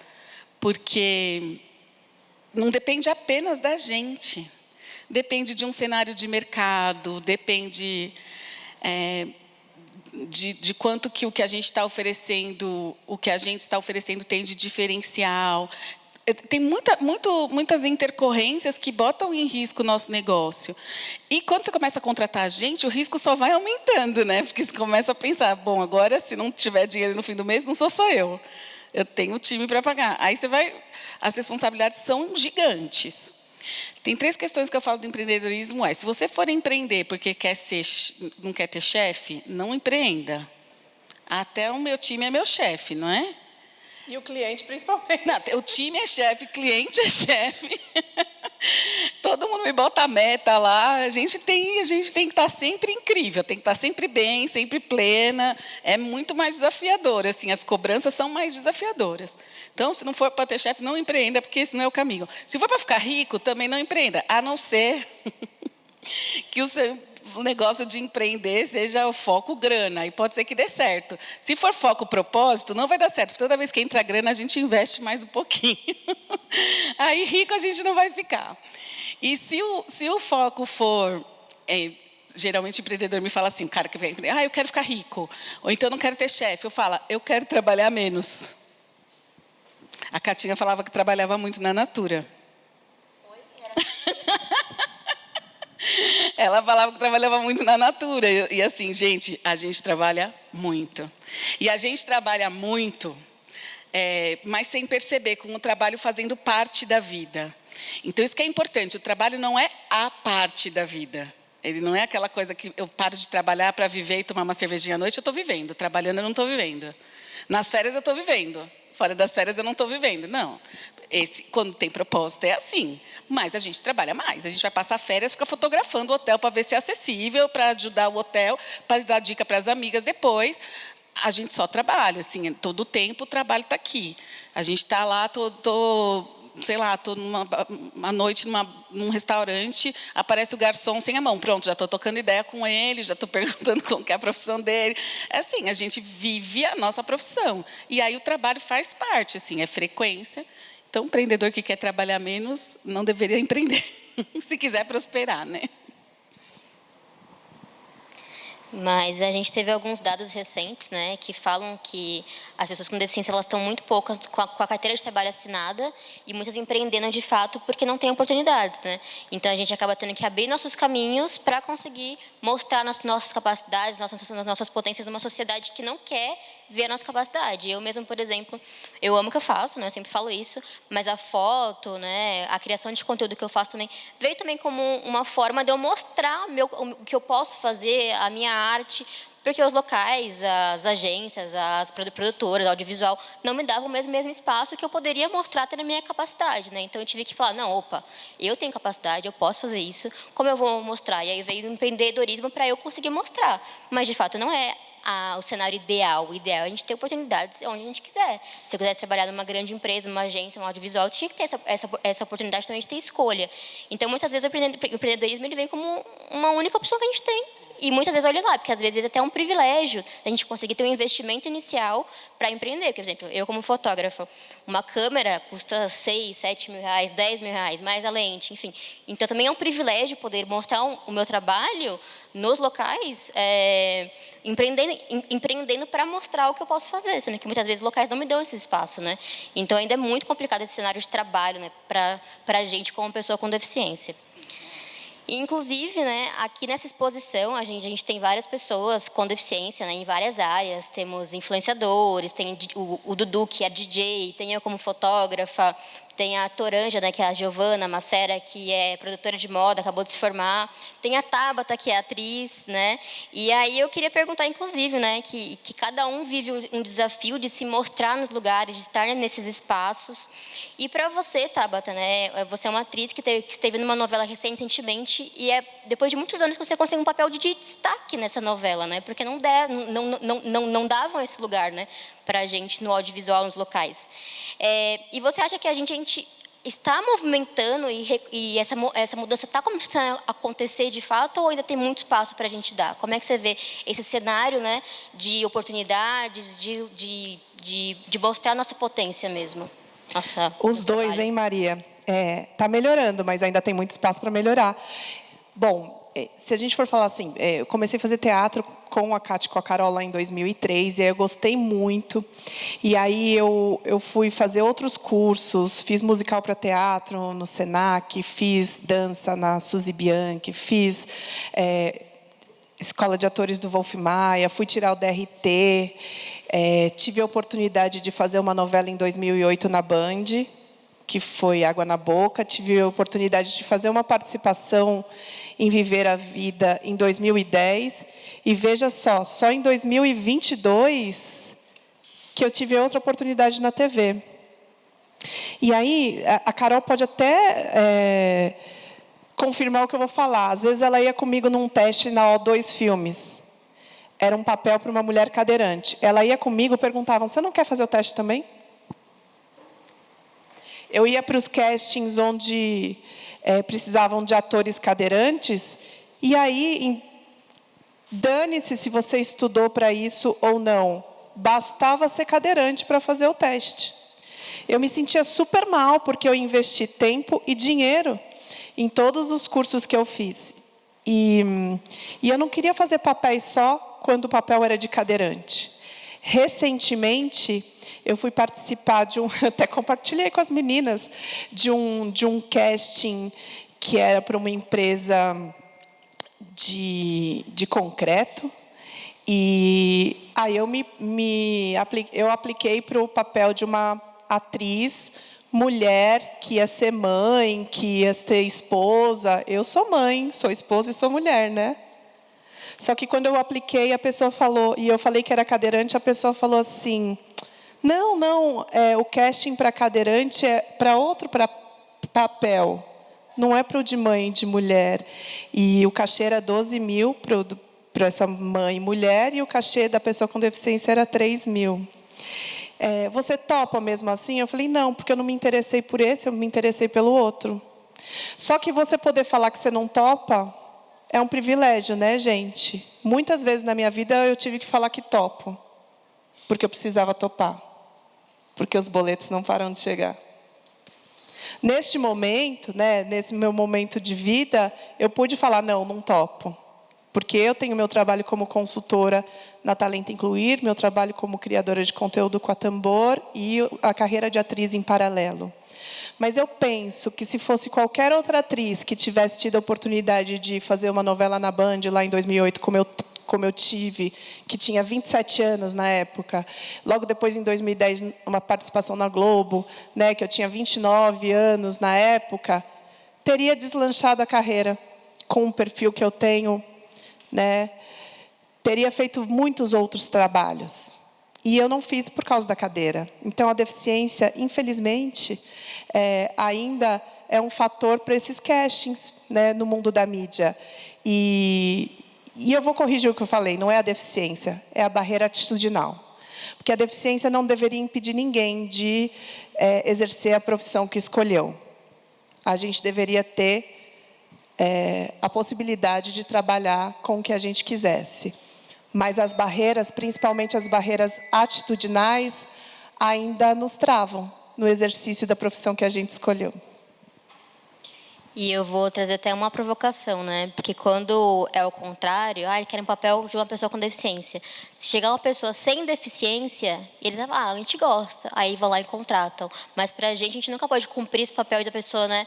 porque não depende apenas da gente, depende de um cenário de mercado, depende de quanto que o que a gente está oferecendo, tem de diferencial. Tem muitas intercorrências que botam em risco o nosso negócio. E quando você começa a contratar gente, o risco só vai aumentando, né? Porque você começa a pensar, bom, agora se não tiver dinheiro no fim do mês, não sou só eu. Eu tenho time para pagar. Aí você vai... As responsabilidades são gigantes. Tem 3 questões que eu falo do empreendedorismo. Se você for empreender porque não quer ter chefe, não empreenda. Até o meu time é meu chefe, não é? E o cliente, principalmente. Não, o time é chefe, cliente é chefe. Todo mundo me bota a meta lá. A gente tem que estar sempre incrível, tem que estar sempre bem, sempre plena. É muito mais desafiador, assim, as cobranças são mais desafiadoras. Então, se não for para ter chefe, não empreenda, porque esse não é o caminho. Se for para ficar rico, também não empreenda, a não ser que o seu negócio de empreender seja o foco grana, e pode ser que dê certo. Se for foco propósito, não vai dar certo, porque toda vez que entra grana, a gente investe mais um pouquinho. Aí, rico, a gente não vai ficar. E se o foco for... geralmente, o empreendedor me fala assim, o cara que vem empreender, eu quero ficar rico, ou então, não quero ter chefe. Eu falo, eu quero trabalhar menos. A Catinha falava que trabalhava muito na Natura. Ela falava que trabalhava muito na Natura. E assim, gente, a gente trabalha muito. E a gente trabalha muito, mas sem perceber, com o trabalho fazendo parte da vida. Então, isso que é importante. O trabalho não é a parte da vida. Ele não é aquela coisa que eu paro de trabalhar para viver e tomar uma cervejinha à noite, eu estou vivendo. Trabalhando, eu não estou vivendo. Nas férias, eu estou vivendo. Fora das férias, eu não estou vivendo. Não. Quando tem propósito, é assim. Mas a gente trabalha mais. A gente vai passar férias, fica fotografando o hotel para ver se é acessível, para ajudar o hotel, para dar dica para as amigas depois. A gente só trabalha, assim, todo o tempo o trabalho está aqui. A gente está lá, sei lá, estou uma noite num restaurante, aparece o garçom sem a mão. Pronto, já estou tocando ideia com ele, já estou perguntando qual que é a profissão dele. É assim, a gente vive a nossa profissão. E aí o trabalho faz parte, assim, é frequência. Então, o empreendedor que quer trabalhar menos não deveria empreender, se quiser prosperar, né? Mas a gente teve alguns dados recentes, né, que falam que as pessoas com deficiência elas estão muito poucas com a carteira de trabalho assinada e muitas empreendendo de fato porque não têm oportunidades, né? Então a gente acaba tendo que abrir nossos caminhos para conseguir mostrar nossas capacidades, nossas potências numa sociedade que não quer ver a nossa capacidade. Eu mesmo, por exemplo, eu amo o que eu faço, né? Eu sempre falo isso, mas a foto, né, a criação de conteúdo que eu faço também veio também como uma forma de eu mostrar o que eu posso fazer, a minha arte, porque os locais, as agências, as produtoras, audiovisual, não me davam o mesmo espaço que eu poderia mostrar até na minha capacidade, né? Então eu tive que falar, não, opa, eu tenho capacidade, eu posso fazer isso, como eu vou mostrar? E aí veio o empreendedorismo para eu conseguir mostrar, mas de fato não é o cenário ideal. O ideal é a gente ter oportunidades onde a gente quiser. Se eu quisesse trabalhar numa grande empresa, numa agência, um audiovisual, eu tinha que ter essa oportunidade também de ter escolha. Então, muitas vezes, o empreendedorismo ele vem como uma única opção que a gente tem. E muitas vezes, olha lá, porque às vezes é até um privilégio a gente conseguir ter um investimento inicial para empreender. Por exemplo, eu como fotógrafa, uma câmera custa 6, 7 mil reais, 10 mil reais, mais a lente, enfim. Então, também é um privilégio poder mostrar o meu trabalho nos locais, empreendendo para mostrar o que eu posso fazer, sendo que muitas vezes locais não me dão esse espaço, né? Então, ainda é muito complicado esse cenário de trabalho, né, para a gente como pessoa com deficiência. Inclusive, né, aqui nessa exposição, a gente tem várias pessoas com deficiência, né, em várias áreas. Temos influenciadores, tem o Dudu, que é DJ, tem eu como fotógrafa, tem a Toranja, né, que é a Giovana Macera, que é produtora de moda, acabou de se formar. Tem a Tabata, que é atriz, né? E aí eu queria perguntar, inclusive, né, que cada um vive um desafio de se mostrar nos lugares, de estar nesses espaços. E para você, Tabata, né, você é uma atriz que esteve numa novela recentemente e é depois de muitos anos que você consegue um papel de destaque nessa novela, né? Porque não davam esse lugar, né, para a gente no audiovisual, nos locais. E você acha que a gente está movimentando e essa mudança está começando a acontecer de fato, ou ainda tem muito espaço para a gente dar? Como é que você vê esse cenário, né, de oportunidades, de mostrar nossa potência mesmo? Os dois, hein, Maria? Tá melhorando, mas ainda tem muito espaço para melhorar. Bom, se a gente for falar assim, eu comecei a fazer teatro com a Cátia e com a Carol lá em 2003, e aí eu gostei muito. E aí eu fui fazer outros cursos, fiz musical para teatro no Senac, fiz dança na Suzy Bianchi, fiz Escola de Atores do Wolf Maia, fui tirar o DRT, tive a oportunidade de fazer uma novela em 2008 na Band, que foi Água na Boca. Tive a oportunidade de fazer uma participação em Viver a Vida em 2010. E veja só em 2022 que eu tive outra oportunidade na TV. E aí, a Carol pode até confirmar o que eu vou falar. Às vezes ela ia comigo num teste na O2 Filmes. Era um papel para uma mulher cadeirante. Ela ia comigo, perguntavam, você não quer fazer o teste também? Eu ia para os castings onde precisavam de atores cadeirantes, e aí, dane-se se você estudou para isso ou não, bastava ser cadeirante para fazer o teste. Eu me sentia super mal, porque eu investi tempo e dinheiro em todos os cursos que eu fiz. E eu não queria fazer papéis só quando o papel era de cadeirante. Recentemente, eu fui participar de até compartilhei com as meninas, de um casting que era para uma empresa de concreto. E aí eu apliquei para o papel de uma atriz mulher que ia ser mãe, que ia ser esposa. Eu sou mãe, sou esposa e sou mulher, né? Só que quando eu apliquei, a pessoa falou, e eu falei que era cadeirante, a pessoa falou assim, não, o casting para cadeirante é para outro papel, não é para o de mãe e de mulher. E o cachê era 12 mil para essa mãe e mulher, e o cachê da pessoa com deficiência era 3 mil. Você topa mesmo assim? Eu falei, não, porque eu não me interessei por esse, eu me interessei pelo outro. Só que você poder falar que você não topa é um privilégio, né, gente? Muitas vezes na minha vida eu tive que falar que topo, porque eu precisava topar, porque os boletos não param de chegar. Neste momento, né, nesse meu momento de vida, eu pude falar, não topo. Porque eu tenho meu trabalho como consultora na Talento Incluir, meu trabalho como criadora de conteúdo com a Tambor e a carreira de atriz em paralelo. Mas eu penso que se fosse qualquer outra atriz que tivesse tido a oportunidade de fazer uma novela na Band lá em 2008, como eu tive, que tinha 27 anos na época, logo depois em 2010 uma participação na Globo, né, que eu tinha 29 anos na época, teria deslanchado a carreira com o perfil que eu tenho, né, teria feito muitos outros trabalhos. E eu não fiz por causa da cadeira. Então, a deficiência, infelizmente, ainda é um fator para esses castings, né, no mundo da mídia. E eu vou corrigir o que eu falei, não é a deficiência, é a barreira atitudinal. Porque a deficiência não deveria impedir ninguém de exercer a profissão que escolheu. A gente deveria ter a possibilidade de trabalhar com o que a gente quisesse. Mas as barreiras, principalmente as barreiras atitudinais, ainda nos travam no exercício da profissão que a gente escolheu. E eu vou trazer até uma provocação, né? Porque quando é o contrário, ele quer um papel de uma pessoa com deficiência. Se chegar uma pessoa sem deficiência, eles falam, a gente gosta. Aí vão lá e contratam. Mas para a gente nunca pode cumprir esse papel da pessoa, né?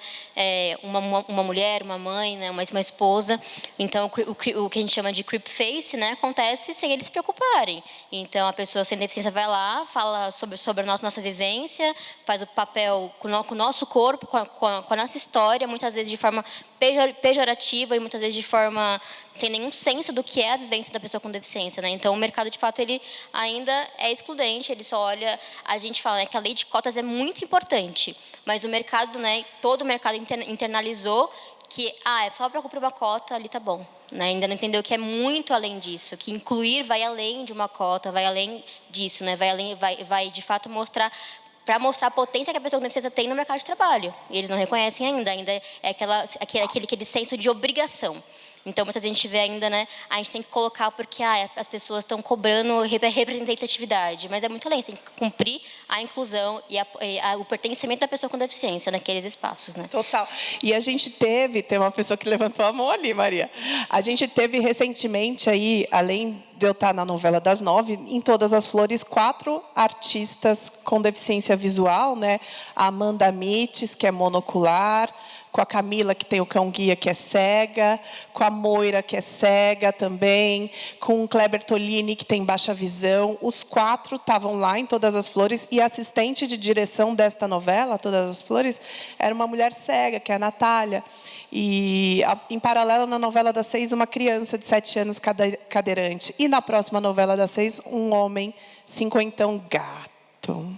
Uma mulher, uma mãe, né? Uma esposa. Então, o que a gente chama de creep face, né? Acontece sem eles se preocuparem. Então, a pessoa sem deficiência vai lá, fala sobre a nossa vivência, faz o papel com o nosso corpo, com a nossa história, muitas vezes de forma pejorativa e muitas vezes de forma sem nenhum senso do que é a vivência da pessoa com deficiência, né? Então, o mercado, de fato, ele ainda é excludente, ele só olha... A gente fala, né, que a lei de cotas é muito importante, mas o mercado, né, todo o mercado internalizou que, é só para cumprir uma cota, ali tá bom. Né? Ainda não entendeu que é muito além disso, que incluir vai além de uma cota, vai além disso, né? Vai de fato mostrar para mostrar a potência que a pessoa com deficiência tem no mercado de trabalho. E eles não reconhecem ainda é aquele senso de obrigação. Então, muitas vezes a gente vê ainda, né, a gente tem que colocar porque as pessoas estão cobrando representatividade, mas é muito além, você tem que cumprir a inclusão e o pertencimento da pessoa com deficiência naqueles espaços, né? Total. E a gente tem uma pessoa que levantou a mão ali, Maria. A gente teve recentemente aí, além de eu estar na novela das 9, em Todas as Flores, 4 artistas com deficiência visual, né? A Amanda Mites, que é monocular, com a Camila, que tem o cão-guia, que é cega, com a Moira, que é cega também, com o Kleber Tolini, que tem baixa visão. Os 4 estavam lá em Todas as Flores, e a assistente de direção desta novela, Todas as Flores, era uma mulher cega, que é a Natália. E, em paralelo, na novela das 6, uma criança de 7 anos cadeirante. E na próxima novela das 6, um homem cinquentão gato.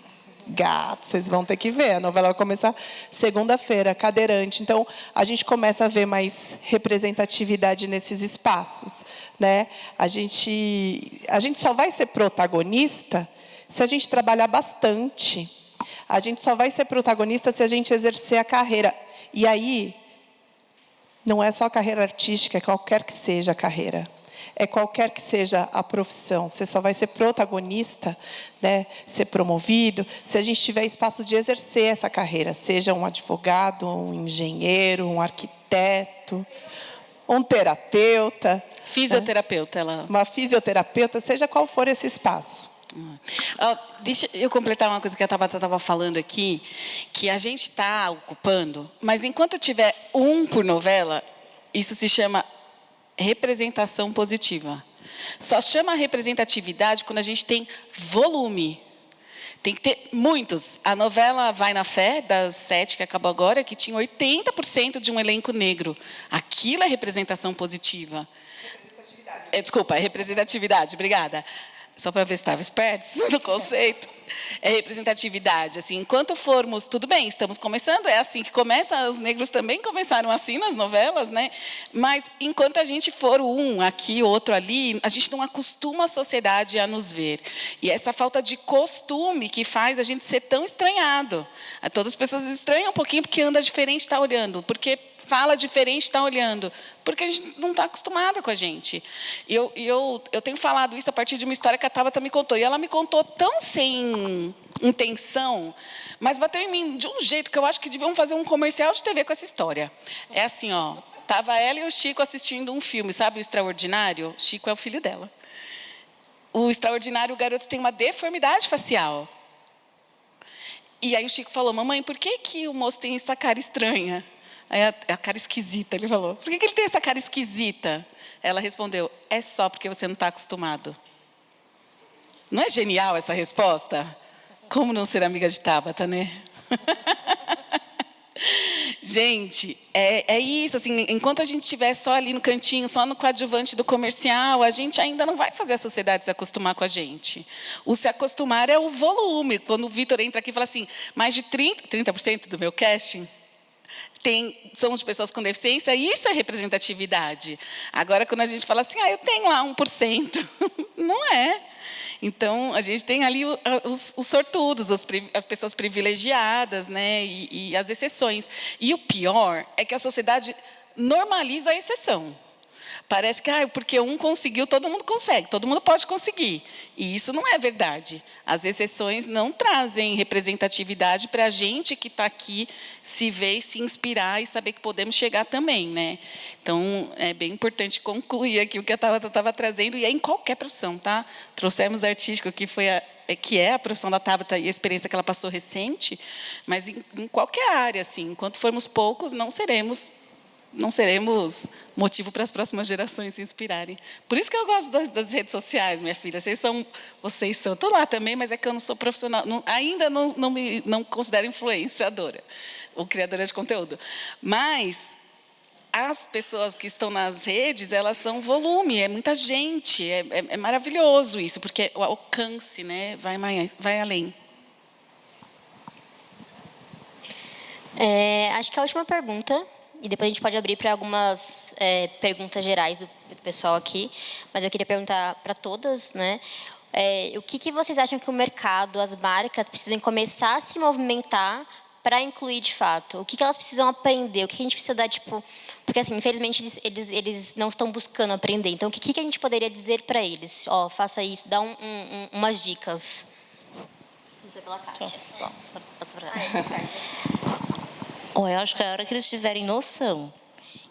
Vocês vão ter que ver. A novela vai começar segunda-feira, cadeirante. Então, a gente começa a ver mais representatividade nesses espaços, né? A gente só vai ser protagonista se a gente trabalhar bastante. A gente só vai ser protagonista se a gente exercer a carreira. E aí, não é só a carreira artística, é qualquer que seja a carreira. É qualquer que seja a profissão, você só vai ser protagonista, né, ser promovido, se a gente tiver espaço de exercer essa carreira, seja um advogado, um engenheiro, um arquiteto, um terapeuta. Fisioterapeuta, né? Uma fisioterapeuta, seja qual for esse espaço. Deixa eu completar uma coisa que a Tabata estava falando aqui, que a gente está ocupando, mas enquanto tiver um por novela, isso se chama representação positiva. Só chama representatividade quando a gente tem volume. Tem que ter muitos. A novela Vai na Fé, das 7, que acabou agora, que tinha 80% de um elenco negro. Aquilo é representação positiva. Desculpa, é representatividade, obrigada. Só para ver se estava espertos no conceito. É representatividade. Assim, enquanto formos, tudo bem, estamos começando, é assim que começa, os negros também começaram assim nas novelas, né? Mas enquanto a gente for um aqui, outro ali, a gente não acostuma a sociedade a nos ver. E essa falta de costume que faz a gente ser tão estranhado. Todas as pessoas estranham um pouquinho porque anda diferente, está olhando, porque fala diferente, está olhando, porque a gente não está acostumada com a gente. E eu tenho falado isso a partir de uma história que a Tabata me contou. E ela me contou tão sem intenção, mas bateu em mim de um jeito que eu acho que deviam fazer um comercial de TV com essa história. É assim, ó, estava ela e o Chico assistindo um filme, sabe o Extraordinário? Chico é o filho dela. O Extraordinário, o garoto tem uma deformidade facial. E aí o Chico falou, mamãe, por que o moço tem essa cara estranha? Aí a cara esquisita, ele falou. Por que ele tem essa cara esquisita? Ela respondeu, é só porque você não está acostumado. Não é genial essa resposta? Como não ser amiga de Tabata, né? Gente, é isso. Assim, enquanto a gente estiver só ali no cantinho, só no coadjuvante do comercial, a gente ainda não vai fazer a sociedade se acostumar com a gente. O se acostumar é o volume. Quando o Vitor entra aqui e fala assim, mais de 30% do meu casting são de pessoas com deficiência, isso é representatividade. Agora, quando a gente fala assim, eu tenho lá 1%, não é. Então, a gente tem ali os sortudos, as pessoas privilegiadas, né, e as exceções. E o pior é que a sociedade normaliza a exceção. Parece que, porque um conseguiu, todo mundo consegue, todo mundo pode conseguir. E isso não é verdade. As exceções não trazem representatividade para a gente que está aqui se ver e se inspirar e saber que podemos chegar também, né? Então, é bem importante concluir aqui o que a Tabata estava trazendo, e é em qualquer profissão, tá? Trouxemos artístico, que é a profissão da Tabata e a experiência que ela passou recente, mas em qualquer área, assim, enquanto formos poucos, não seremos motivo para as próximas gerações se inspirarem. Por isso que eu gosto das redes sociais, minha filha. Vocês são. Estou lá também, mas é que eu não sou profissional. Ainda não considero influenciadora ou criadora de conteúdo. Mas as pessoas que estão nas redes, elas são volume, é muita gente. É maravilhoso isso, porque o alcance, né, vai além. Acho que a última pergunta, e depois a gente pode abrir para algumas perguntas gerais do pessoal aqui, mas eu queria perguntar para todas, né? O que vocês acham que o mercado, as marcas, precisam começar a se movimentar para incluir de fato? O que elas precisam aprender? O que a gente precisa dar, tipo... Porque, assim, infelizmente, eles não estão buscando aprender. Então, o que a gente poderia dizer para eles? Ó, faça isso, dá umas dicas. Isso é pela Kátia. Passa para Eu acho que a hora que eles tiverem noção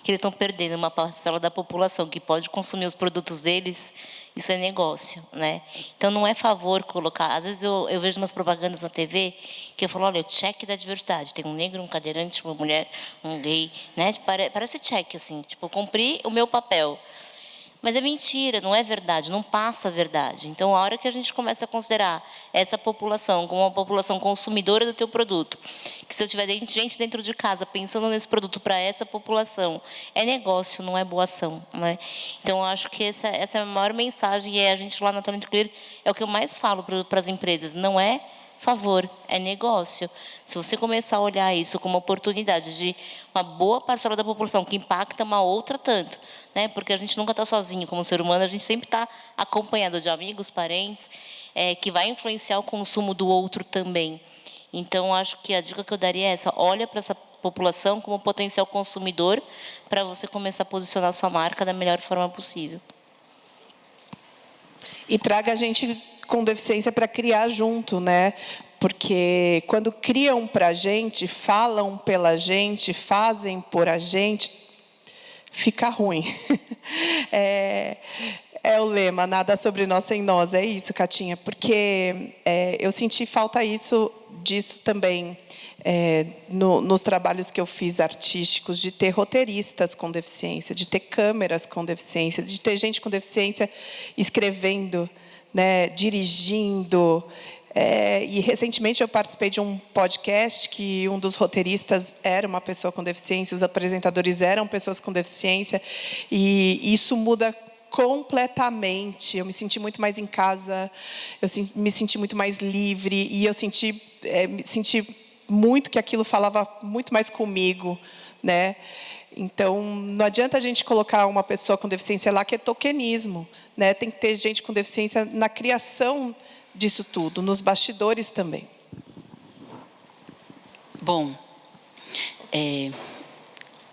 que eles estão perdendo uma parcela da população que pode consumir os produtos deles, isso é negócio, né? Então, não é favor colocar... Às vezes, eu vejo umas propagandas na TV que eu falo, olha, o check da diversidade. Tem um negro, um cadeirante, uma mulher, um gay, né? Parece check, assim. Tipo, cumpri o meu papel. Mas é mentira, não é verdade, não passa a verdade. Então, a hora que a gente começa a considerar essa população como uma população consumidora do teu produto, que se eu tiver gente dentro de casa pensando nesse produto para essa população, é negócio, não é boa ação, né? Então, eu acho que essa é a maior mensagem, e a gente lá na Talento Incluir é o que eu mais falo para as empresas, não é favor, é negócio. Se você começar a olhar isso como oportunidade de uma boa parcela da população que impacta uma outra tanto, né? Porque a gente nunca está sozinho como ser humano, a gente sempre está acompanhado de amigos, parentes, que vai influenciar o consumo do outro também. Então, acho que a dica que eu daria é essa: olha para essa população como potencial consumidor para você começar a posicionar a sua marca da melhor forma possível. E traga a gente com deficiência para criar junto, né? Porque quando criam para a gente, falam pela gente, fazem por a gente, fica ruim. É o lema, nada sobre nós sem nós, é isso, Catinha, porque eu senti falta disso também nos trabalhos que eu fiz artísticos, de ter roteiristas com deficiência, de ter câmeras com deficiência, de ter gente com deficiência escrevendo, né, dirigindo. E recentemente eu participei de um podcast que um dos roteiristas era uma pessoa com deficiência, os apresentadores eram pessoas com deficiência, e isso muda completamente. Eu me senti muito mais em casa, me senti muito mais livre, e eu senti muito que aquilo falava muito mais comigo, né? Então, não adianta a gente colocar uma pessoa com deficiência lá, que é tokenismo, né? Tem que ter gente com deficiência na criação disso tudo, nos bastidores também. Bom,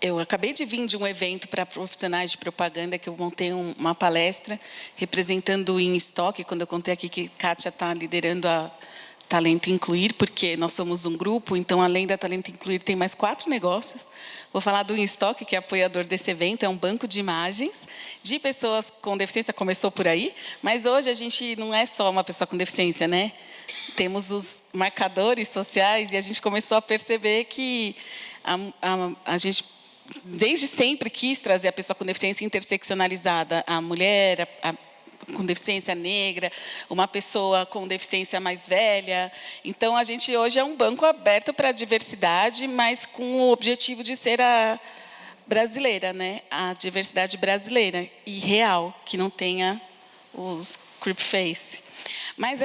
eu acabei de vir de um evento para profissionais de propaganda, que eu montei uma palestra representando o InStock, quando eu contei aqui que Kátia está liderando a Talento Incluir, porque nós somos um grupo, então, além da Talento Incluir, tem mais 4 negócios. Vou falar do InStock, que é apoiador desse evento, é um banco de imagens de pessoas com deficiência, começou por aí, mas hoje a gente não é só uma pessoa com deficiência, né? Temos os marcadores sociais, e a gente começou a perceber que a gente, desde sempre, quis trazer a pessoa com deficiência interseccionalizada, a mulher, com deficiência negra, uma pessoa com deficiência mais velha. Então, a gente hoje é um banco aberto para a diversidade, mas com o objetivo de ser a brasileira, né? A diversidade brasileira e real, que não tenha os creep face. Mas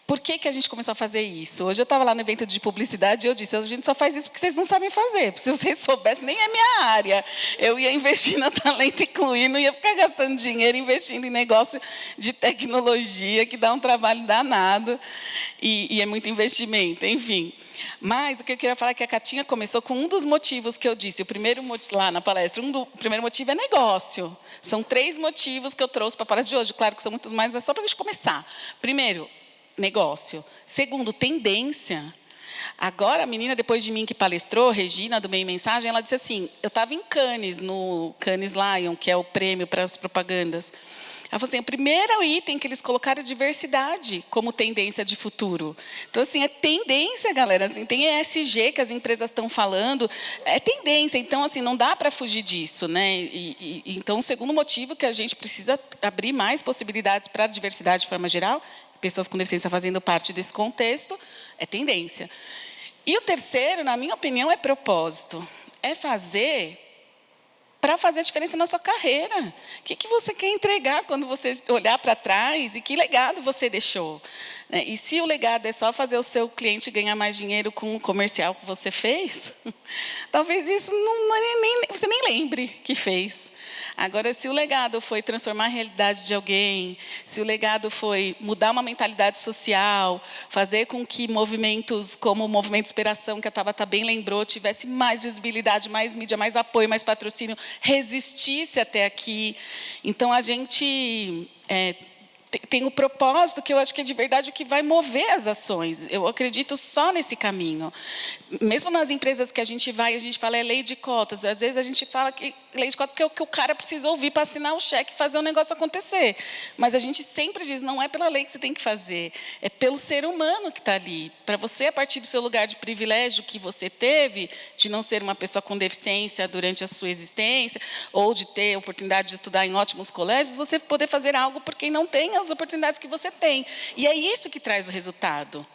por que a gente começou a fazer isso? Hoje eu estava lá no evento de publicidade e eu disse, a gente só faz isso porque vocês não sabem fazer. Porque se vocês soubessem, nem é minha área. Eu ia investir na Talento Incluir, não ia ficar gastando dinheiro investindo em negócio de tecnologia, que dá um trabalho danado e é muito investimento, enfim. Mas o que eu queria falar é que a Catinha começou com um dos motivos que eu disse. O primeiro motivo, lá na palestra, o primeiro motivo é negócio. São 3 motivos que eu trouxe para a palestra de hoje. Claro que são muitos mais, mas é só para a gente começar. Primeiro, negócio. Segundo, tendência. Agora, a menina, depois de mim, que palestrou, Regina, do Meio Mensagem, ela disse assim, eu estava em Cannes, no Cannes Lion, que é o prêmio para as propagandas. Ela falou assim, o primeiro item que eles colocaram é diversidade como tendência de futuro. Então, assim, é tendência, galera. Assim, tem ESG que as empresas estão falando, é tendência. Então, assim, não dá para fugir disso, né? Então, o segundo motivo que a gente precisa abrir mais possibilidades para a diversidade de forma geral, pessoas com deficiência fazendo parte desse contexto, é tendência. E o terceiro, na minha opinião, é propósito. É fazer para fazer a diferença na sua carreira. O que você quer entregar quando você olhar para trás e que legado você deixou? E se o legado é só fazer o seu cliente ganhar mais dinheiro com o comercial que você fez, talvez isso você nem lembre que fez. Agora, se o legado foi transformar a realidade de alguém, se o legado foi mudar uma mentalidade social, fazer com que movimentos como o Movimento Inspiração, que a Tabata bem lembrou, tivesse mais visibilidade, mais mídia, mais apoio, mais patrocínio, resistisse até aqui. Então, a gente tem o propósito que eu acho que é de verdade o que vai mover as ações. Eu acredito só nesse caminho. Mesmo nas empresas que a gente vai, a gente fala é lei de cotas. Às vezes a gente fala que lei de cotas porque é o que o cara precisa ouvir para assinar o cheque e fazer o negócio acontecer. Mas a gente sempre diz, não é pela lei que você tem que fazer, é pelo ser humano que está ali. Para você, a partir do seu lugar de privilégio que você teve, de não ser uma pessoa com deficiência durante a sua existência, ou de ter a oportunidade de estudar em ótimos colégios, você poder fazer algo por quem não tem as oportunidades que você tem. E é isso que traz o resultado.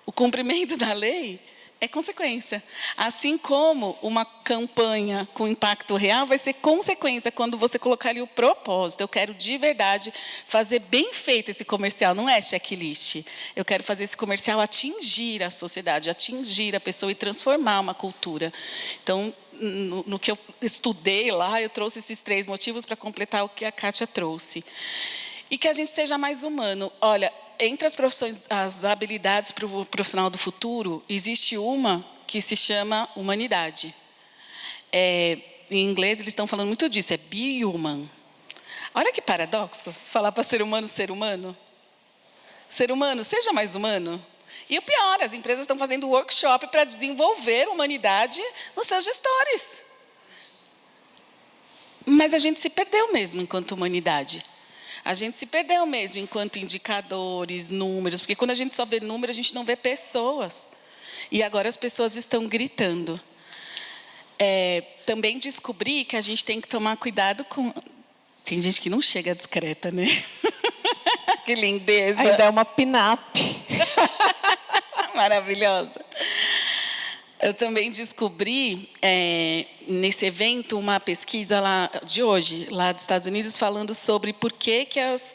O cumprimento da lei é consequência. Assim como uma campanha com impacto real vai ser consequência quando você colocar ali o propósito. Eu quero, de verdade, fazer bem feito esse comercial, não é checklist. Eu quero fazer esse comercial atingir a sociedade, atingir a pessoa e transformar uma cultura. Então, no que eu estudei lá, eu trouxe esses 3 motivos para completar o que a Kátia trouxe. E que a gente seja mais humano. Olha, entre as profissões, as habilidades para o profissional do futuro, existe uma que se chama humanidade. Em inglês, eles estão falando muito disso, é be human. Olha que paradoxo, falar para ser humano, ser humano. Ser humano, seja mais humano. E o pior, as empresas estão fazendo workshop para desenvolver humanidade nos seus gestores. Mas a gente se perdeu mesmo enquanto humanidade. A gente se perdeu mesmo enquanto indicadores, números, porque quando a gente só vê números, a gente não vê pessoas. E agora as pessoas estão gritando. Também descobri que a gente tem que tomar cuidado com... Tem gente que não chega discreta, né? Que lindeza. Ainda é uma pin-up. Maravilhosa. Eu também descobri, nesse evento, uma pesquisa lá de hoje, lá dos Estados Unidos, falando sobre por que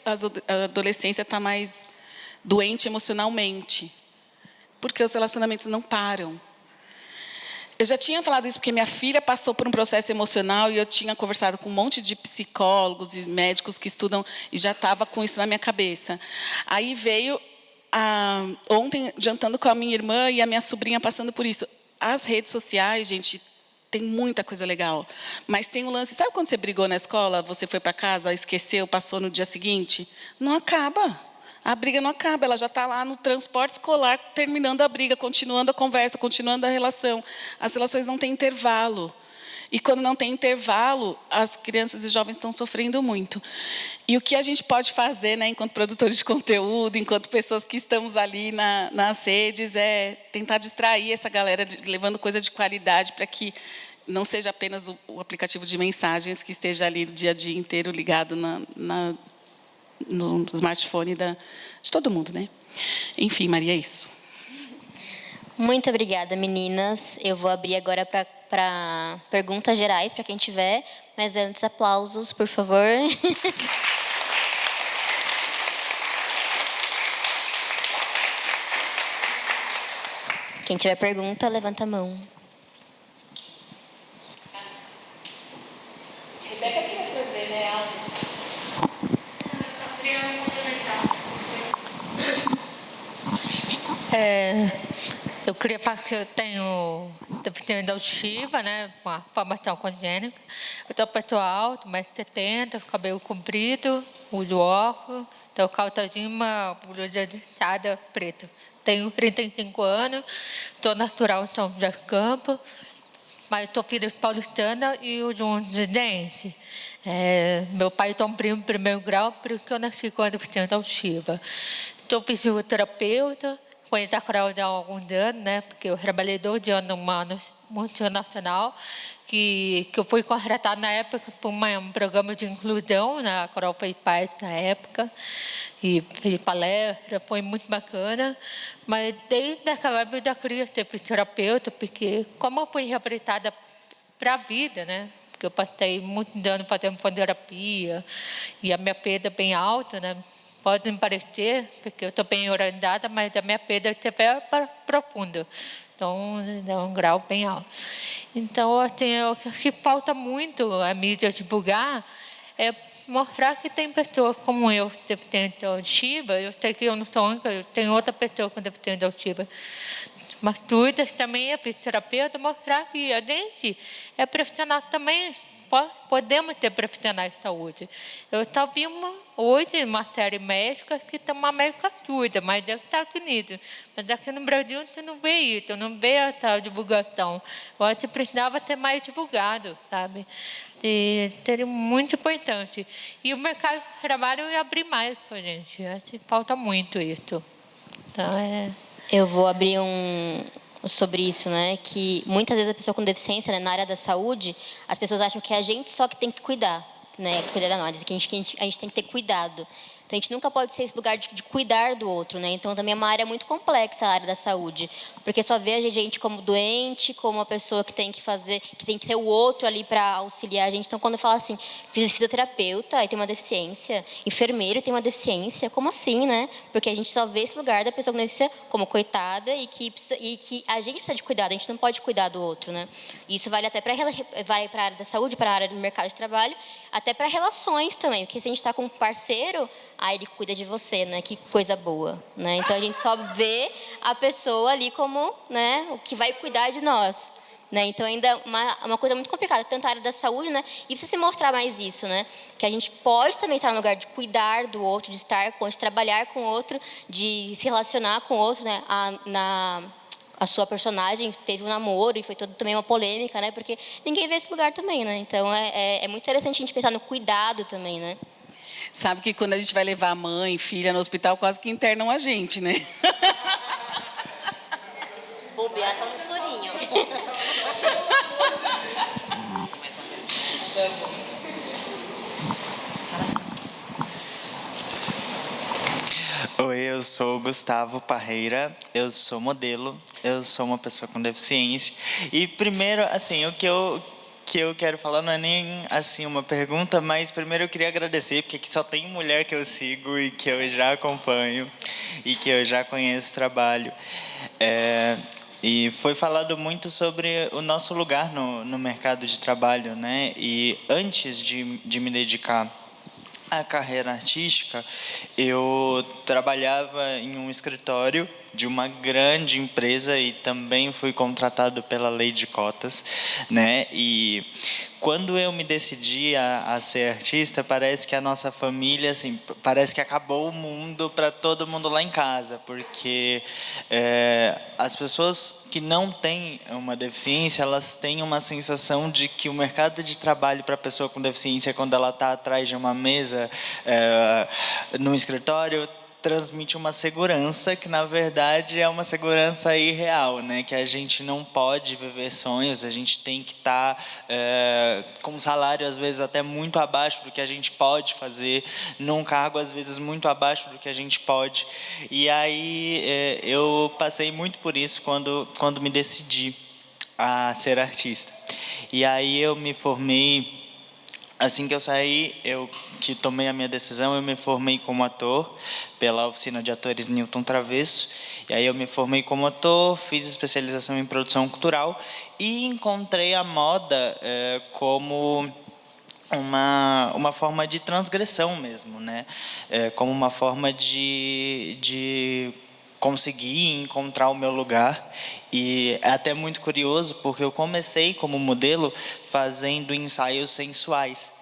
a adolescência está mais doente emocionalmente. Porque os relacionamentos não param. Eu já tinha falado isso porque minha filha passou por um processo emocional e eu tinha conversado com um monte de psicólogos e médicos que estudam e já estava com isso na minha cabeça. Aí veio, ontem, jantando com a minha irmã e a minha sobrinha passando por isso. As redes sociais, gente, tem muita coisa legal. Mas tem um lance, sabe quando você brigou na escola, você foi para casa, esqueceu, passou no dia seguinte? Não acaba. A briga não acaba, ela já está lá no transporte escolar, terminando a briga, continuando a conversa, continuando a relação. As relações não têm intervalo. E quando não tem intervalo, as crianças e jovens estão sofrendo muito. E o que a gente pode fazer, né, enquanto produtores de conteúdo, enquanto pessoas que estamos ali nas redes, é tentar distrair essa galera, levando coisa de qualidade para que não seja apenas o aplicativo de mensagens que esteja ali o dia a dia inteiro ligado no smartphone de todo mundo, né? Enfim, Maria, é isso. Muito obrigada, meninas. Eu vou abrir agora para perguntas gerais, para quem tiver. Mas antes, aplausos, por favor. Quem tiver pergunta, levanta a mão. Rebeca queria trazer, né, algo? Eu queria falar que eu tenho deficiência auditiva, né, uma formação congênita. Eu sou pessoa alta, 1,70 m, cabelo comprido, uso óculos, tenho calça jeans, blusa de sada preta. Tenho 35 anos, sou natural de São José dos Campos, mas sou filha de paulistana e uso um dente. Meu pai é um primo de primeiro grau, por isso que eu nasci com a deficiência auditiva. Sou fisioterapeuta, conheço a Carol há alguns anos, né, porque eu trabalhei 12 anos numa multinacional, que eu fui contratada na época por um programa de inclusão, né, a Carol fez parte na época, e fez palestra, foi muito bacana, mas desde aquela época eu já queria ser fisioterapeuta, porque como eu fui reabilitada para a vida, né, porque eu passei muito ano fazendo terapia e a minha perda é bem alta, né? Pode não parecer, porque eu estou bem orientada, mas a minha perda é super profunda. Então, é um grau bem alto. Então, assim, o que falta muito a mídia divulgar é mostrar que tem pessoas como eu, deficiente auditiva. Eu sei que eu não sou única, eu tenho outra pessoa com deficiência auditiva. Mas tudo também é fisioterapeuta, mostrar que a gente é profissional também. Podemos ter profissionais de saúde. Eu só vi hoje uma série médica que tem uma médica surda, mas é nos Estados Unidos. Mas aqui no Brasil você não vê isso, não vê essa divulgação. Eu acho que precisava ser mais divulgado, sabe? E seria muito importante. E o mercado de trabalho ia abrir mais para a gente. Eu acho que falta muito isso. Então, Eu vou abrir sobre isso, né? Que muitas vezes a pessoa com deficiência, né, na área da saúde, as pessoas acham que é a gente só que tem que cuidar, né? Cuidar da nós, que a gente tem que ter cuidado. Então, a gente nunca pode ser esse lugar de cuidar do outro, né? Então, também é uma área muito complexa, a área da saúde, porque só vê a gente como doente, como uma pessoa que tem que fazer, que tem que ter o outro ali para auxiliar a gente. Então, quando eu falo assim, fisioterapeuta, aí tem uma deficiência, enfermeiro tem uma deficiência, como assim, né? Porque a gente só vê esse lugar da pessoa com deficiência como coitada e que a gente precisa de cuidado, a gente não pode cuidar do outro, né? Isso vale até para a área da saúde, para a área do mercado de trabalho, até para relações também, porque se a gente está com um parceiro, aí ele cuida de você, né? Que coisa boa, né? Então a gente só vê a pessoa ali como, né, o que vai cuidar de nós, né? Então ainda é uma coisa muito complicada, tanto a área da saúde, né? E precisa se mostrar mais isso, né? Que a gente pode também estar no lugar de cuidar do outro, de estar com, de trabalhar com o outro, de se relacionar com o outro, né? A sua personagem teve um namoro e foi toda também uma polêmica, né? Porque ninguém vê esse lugar também, né? Então é muito interessante a gente pensar no cuidado também, né? Sabe que quando a gente vai levar a mãe, filha no hospital, quase que internam a gente, né? Bobear tá no sorinho. Oi, eu sou o Gustavo Parreira, eu sou modelo, eu sou uma pessoa com deficiência. E primeiro, assim, o que eu quero falar não é nem assim uma pergunta, mas primeiro eu queria agradecer, porque aqui só tem mulher que eu sigo e que eu já acompanho e que eu já conheço o trabalho. E foi falado muito sobre o nosso lugar no mercado de trabalho, né? E antes de me dedicar à carreira artística, eu trabalhava em um escritório de uma grande empresa e também fui contratado pela lei de cotas, né? E quando eu me decidi a ser artista, parece que a nossa família, assim, parece que acabou o mundo para todo mundo lá em casa, porque as pessoas que não têm uma deficiência, elas têm uma sensação de que o mercado de trabalho para a pessoa com deficiência, quando ela está atrás de uma mesa no escritório, transmite uma segurança que, na verdade, é uma segurança irreal, né? Que a gente não pode viver sonhos, a gente tem que estar com um salário, às vezes, até muito abaixo do que a gente pode fazer, num cargo, às vezes, muito abaixo do que a gente pode. E aí eu passei muito por isso quando me decidi a ser artista. E aí eu me formei. Assim que eu saí, que tomei a minha decisão, eu me formei como ator pela oficina de atores Newton Travesso. E aí eu me formei como ator, fiz especialização em produção cultural e encontrei a moda como uma forma de transgressão mesmo, né? Como uma forma de conseguir encontrar o meu lugar. E é até muito curioso, porque eu comecei como modelo fazendo ensaios sensuais.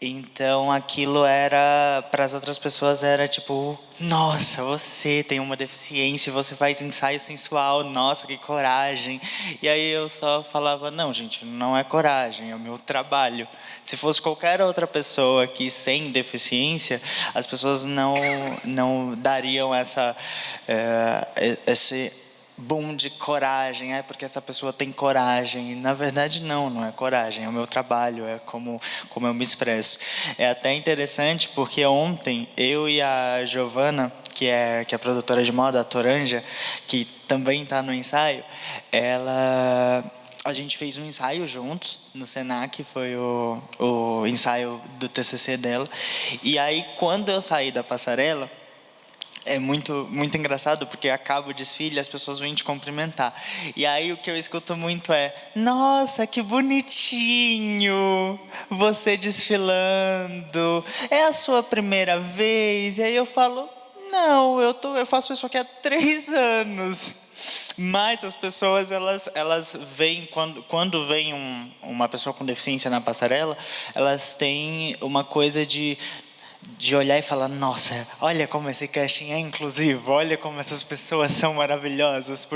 Então aquilo era, para as outras pessoas, era tipo, nossa, você tem uma deficiência, você faz ensaio sensual, nossa, que coragem. E aí eu só falava, não, gente, não é coragem, é o meu trabalho. Se fosse qualquer outra pessoa aqui sem deficiência, as pessoas não dariam esse boom de coragem, porque essa pessoa tem coragem. E, na verdade, não é coragem, é o meu trabalho, é como eu me expresso. É até interessante, porque ontem, eu e a Giovana, que é a produtora de moda, a Toranja, que também está no ensaio, a gente fez um ensaio juntos no Senac, foi o ensaio do TCC dela. E aí, quando eu saí da passarela, é muito engraçado, porque acaba o desfile e as pessoas vêm te cumprimentar. E aí o que eu escuto muito é: nossa, que bonitinho você desfilando. É a sua primeira vez? E aí eu falo: não, eu faço isso aqui há 3 anos. Mas as pessoas, elas veem, quando vem uma pessoa com deficiência na passarela, elas têm uma coisa de olhar e falar: nossa, olha como esse casting é inclusivo, olha como essas pessoas são maravilhosas.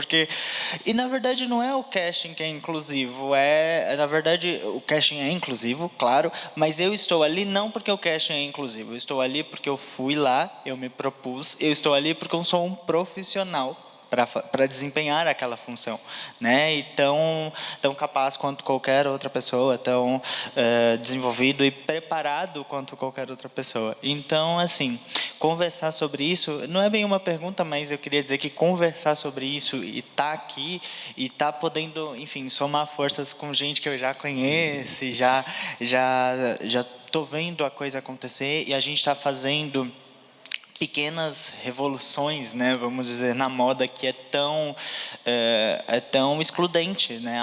E na verdade não é o casting que é inclusivo, na verdade o casting é inclusivo, claro, mas eu estou ali não porque o casting é inclusivo, eu estou ali porque eu fui lá, eu me propus, eu estou ali porque eu sou um profissional para desempenhar aquela função, né? E tão capaz quanto qualquer outra pessoa, tão desenvolvido e preparado quanto qualquer outra pessoa. Então, assim, conversar sobre isso não é bem uma pergunta, mas eu queria dizer que conversar sobre isso e estar aqui e estar podendo, enfim, somar forças com gente que eu já conheço, e já estou vendo a coisa acontecer, e a gente está fazendo pequenas revoluções, né, vamos dizer, na moda, que é tão excludente, né?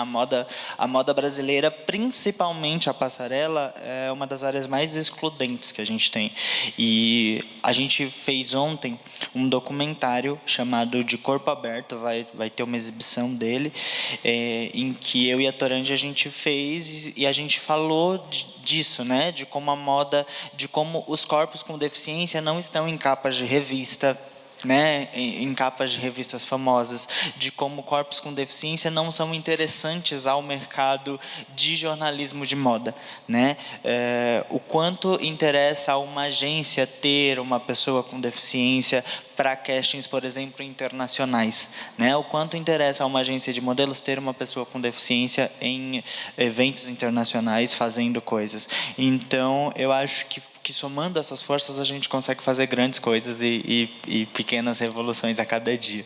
A moda brasileira, principalmente a passarela, é uma das áreas mais excludentes que a gente tem. E a gente fez ontem um documentário chamado De Corpo Aberto, vai ter uma exibição dele, em que eu e a Torandi a gente fez, e a gente falou disso, né? De como a moda, de como os corpos com deficiência não estão em capas de revista, né, em capas de revistas famosas, de como corpos com deficiência não são interessantes ao mercado de jornalismo de moda, né? O quanto interessa a uma agência ter uma pessoa com deficiência para castings, por exemplo, internacionais, né? O quanto interessa a uma agência de modelos ter uma pessoa com deficiência em eventos internacionais fazendo coisas. Então, eu acho que somando essas forças a gente consegue fazer grandes coisas e pequenas revoluções a cada dia.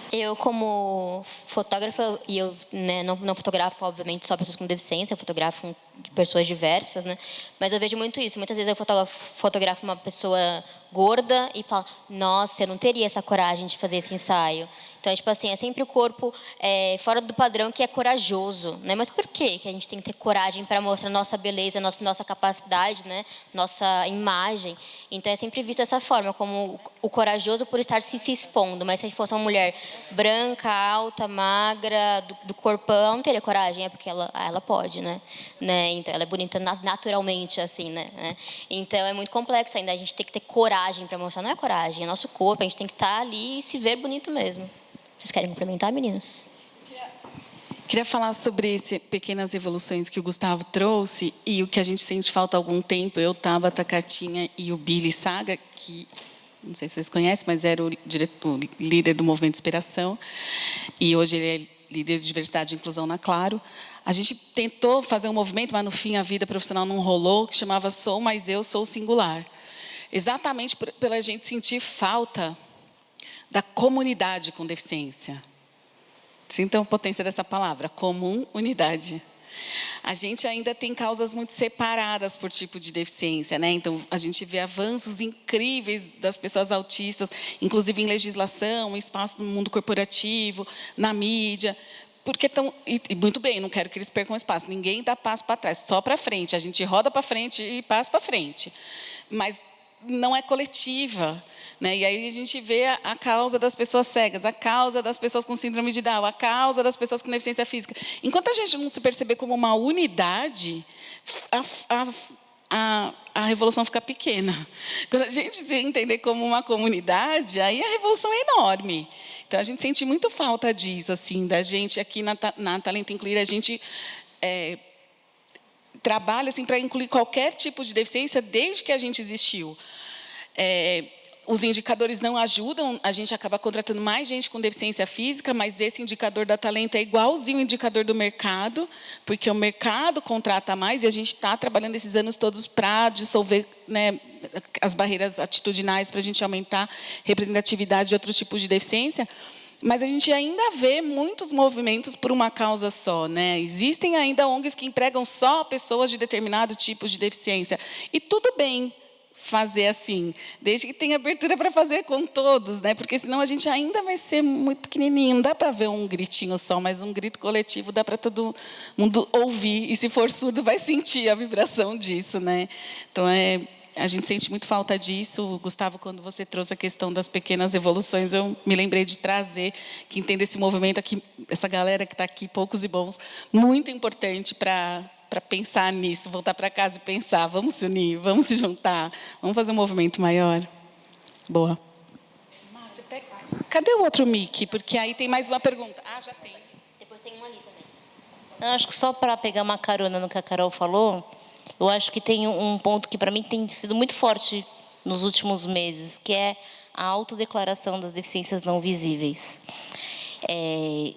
Eu, como fotógrafa, e eu, né, não fotografo, obviamente, só pessoas com deficiência, eu fotografo de pessoas diversas, né? Mas eu vejo muito isso. Muitas vezes eu fotografo uma pessoa gorda e falo: nossa, eu não teria essa coragem de fazer esse ensaio. Então, tipo assim, é sempre o corpo fora do padrão que é corajoso, né? Mas por que a gente tem que ter coragem para mostrar nossa beleza, nossa capacidade, né? Nossa imagem? Então, é sempre visto dessa forma, como o corajoso por estar se expondo. Mas se fosse uma mulher branca, alta, magra, do corpão, ela não teria coragem, é porque ela pode, né? Então, ela é bonita naturalmente, assim, né? Então, é muito complexo ainda. A gente tem que ter coragem para mostrar. Não é coragem, é nosso corpo. A gente tem que estar ali e se ver bonito mesmo. Vocês querem complementar, meninas? Queria falar sobre essas pequenas evoluções que o Gustavo trouxe e o que a gente sente falta há algum tempo. Eu, Tabata Catinha e o Billy Saga, que não sei se vocês conhecem, mas era o líder do Movimento Inspiração. E hoje ele é líder de diversidade e inclusão na Claro. A gente tentou fazer um movimento, mas no fim a vida profissional não rolou, que chamava Sou, mas eu sou singular. Exatamente pela gente sentir falta da comunidade com deficiência. Sintam a potência dessa palavra, comum, unidade. A gente ainda tem causas muito separadas por tipo de deficiência, né? Então, a gente vê avanços incríveis das pessoas autistas, inclusive em legislação, em espaço no mundo corporativo, na mídia, porque estão... E muito bem, não quero que eles percam espaço. Ninguém dá passo para trás, só para frente. A gente roda para frente e passa para frente. Mas não é coletiva, né? E aí a gente vê a causa das pessoas cegas, a causa das pessoas com síndrome de Down, a causa das pessoas com deficiência física. Enquanto a gente não se perceber como uma unidade, a revolução fica pequena. Quando a gente se entender como uma comunidade, aí a revolução é enorme. Então, a gente sente muito falta disso, assim, da gente aqui na Talento Incluir, a gente trabalha assim, para incluir qualquer tipo de deficiência desde que a gente existiu. Os indicadores não ajudam, a gente acaba contratando mais gente com deficiência física, mas esse indicador da Talento é igualzinho ao indicador do mercado, porque o mercado contrata mais e a gente está trabalhando esses anos todos para dissolver, né, as barreiras atitudinais para a gente aumentar a representatividade de outros tipos de deficiência. Mas a gente ainda vê muitos movimentos por uma causa só, né? Existem ainda ONGs que empregam só pessoas de determinado tipo de deficiência. E tudo bem fazer assim, desde que tenha abertura para fazer com todos, né? Porque senão a gente ainda vai ser muito pequenininho. Não dá para ver um gritinho só, mas um grito coletivo dá para todo mundo ouvir. E se for surdo, vai sentir a vibração disso, né? Então, a gente sente muito falta disso. Gustavo, quando você trouxe a questão das pequenas evoluções, eu me lembrei de trazer, que entende esse movimento aqui, essa galera que está aqui, poucos e bons, muito importante para pensar nisso, voltar para casa e pensar, vamos se unir, vamos se juntar, vamos fazer um movimento maior. Boa. Márcia, cadê o outro mic? Porque aí tem mais uma pergunta. Ah, já tem. Depois tem uma ali também. Eu acho que só para pegar uma carona no que a Carol falou, eu acho que tem um ponto que para mim tem sido muito forte nos últimos meses, que é a autodeclaração das deficiências não visíveis.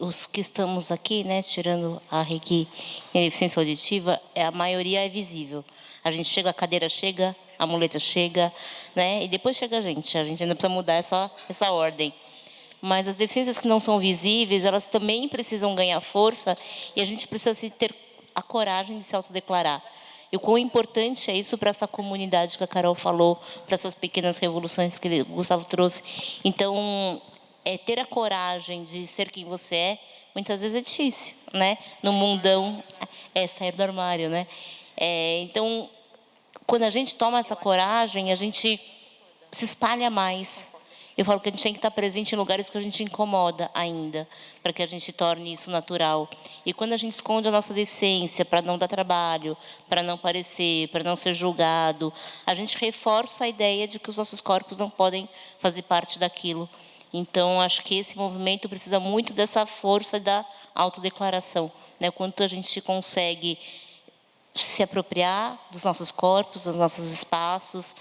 Os que estamos aqui, né, tirando a Reiki em deficiência auditiva, a maioria é visível. A gente chega, a cadeira chega, a muleta chega, né, e depois chega a gente ainda precisa mudar essa ordem. Mas as deficiências que não são visíveis, elas também precisam ganhar força e a gente precisa ter a coragem de se autodeclarar. E o quão importante é isso para essa comunidade que a Carol falou, para essas pequenas revoluções que o Gustavo trouxe. Então, ter a coragem de ser quem você é, muitas vezes é difícil, né? No mundão, sair do armário, né? Então, quando a gente toma essa coragem, a gente se espalha mais. Eu falo que a gente tem que estar presente em lugares que a gente incomoda ainda, para que a gente torne isso natural. E quando a gente esconde a nossa deficiência para não dar trabalho, para não parecer, para não ser julgado, a gente reforça a ideia de que os nossos corpos não podem fazer parte daquilo. Então, acho que esse movimento precisa muito dessa força da autodeclaração, né? O quanto a gente consegue se apropriar dos nossos corpos, dos nossos espaços,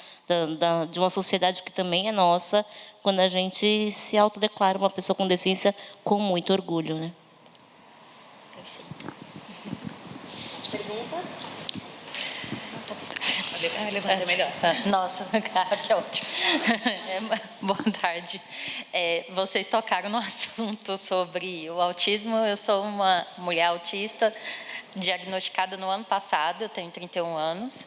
de uma sociedade que também é nossa, quando a gente se autodeclara uma pessoa com deficiência com muito orgulho, né? Perfeito. Perguntas? Levanta melhor. Nossa, cara, que ótimo. Boa tarde. Vocês tocaram no assunto sobre o autismo. Eu sou uma mulher autista, diagnosticada no ano passado, eu tenho 31 anos.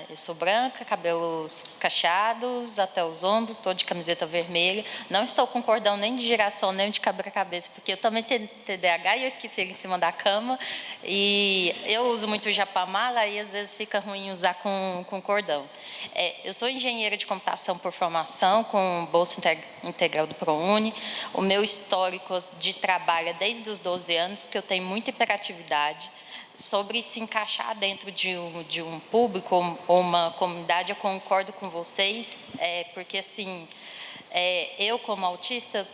Eu sou branca, cabelos cacheados até os ombros, estou de camiseta vermelha. Não estou com cordão nem de giração, nem de quebra-cabeça, porque eu também tenho TDAH e eu esqueci ele em cima da cama. E eu uso muito japamala e às vezes fica ruim usar com cordão. Eu sou engenheira de computação por formação, com bolsa integral do ProUni. O meu histórico de trabalho é desde os 12 anos, porque eu tenho muita hiperatividade. Sobre se encaixar dentro de um público ou uma comunidade, eu concordo com vocês, porque assim, eu como autista,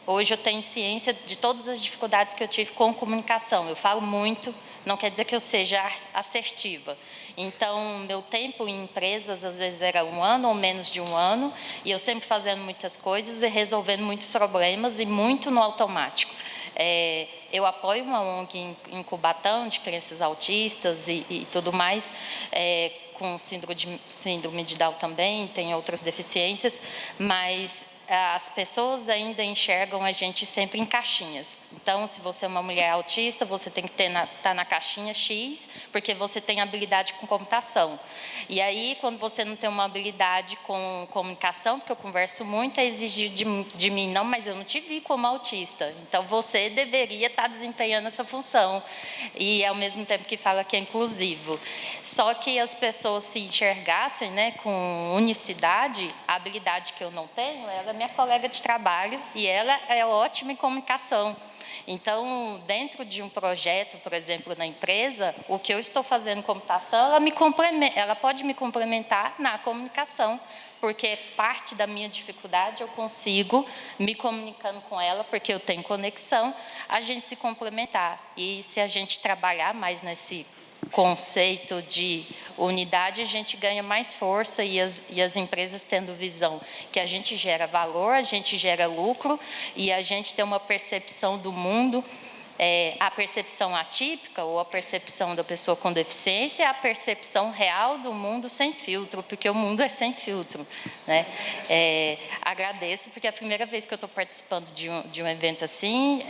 hoje eu tenho ciência de todas as dificuldades que eu tive com comunicação. Eu falo muito, não quer dizer que eu seja assertiva. Então, meu tempo em empresas, às vezes, era 1 ano ou menos de 1 ano, e eu sempre fazendo muitas coisas e resolvendo muitos problemas e muito no automático. Eu apoio uma ONG em Cubatão, de crianças autistas e tudo mais, com síndrome de Down também, tem outras deficiências, mas as pessoas ainda enxergam a gente sempre em caixinhas. Então, se você é uma mulher autista, você tem que estar na caixinha X, porque você tem habilidade com computação. E aí, quando você não tem uma habilidade com comunicação, porque eu converso muito, é exigir de mim, não, mas eu não te vi como autista. Então, você deveria estar desempenhando essa função. E, ao mesmo tempo que fala que é inclusivo. Só que as pessoas se enxergassem, né, com unicidade, a habilidade que eu não tenho, ela é minha colega de trabalho e ela é ótima em comunicação. Então, dentro de um projeto, por exemplo, na empresa, o que eu estou fazendo em computação, ela pode me complementar na comunicação, porque parte da minha dificuldade eu consigo, me comunicando com ela, porque eu tenho conexão, a gente se complementar. E se a gente trabalhar mais nesse conceito de unidade, a gente ganha mais força e as empresas tendo visão que a gente gera valor, a gente gera lucro e a gente tem uma percepção do mundo a percepção atípica ou a percepção da pessoa com deficiência é a percepção real do mundo sem filtro, porque o mundo é sem filtro, né? Agradeço, porque é a primeira vez que eu estou participando de um evento assim,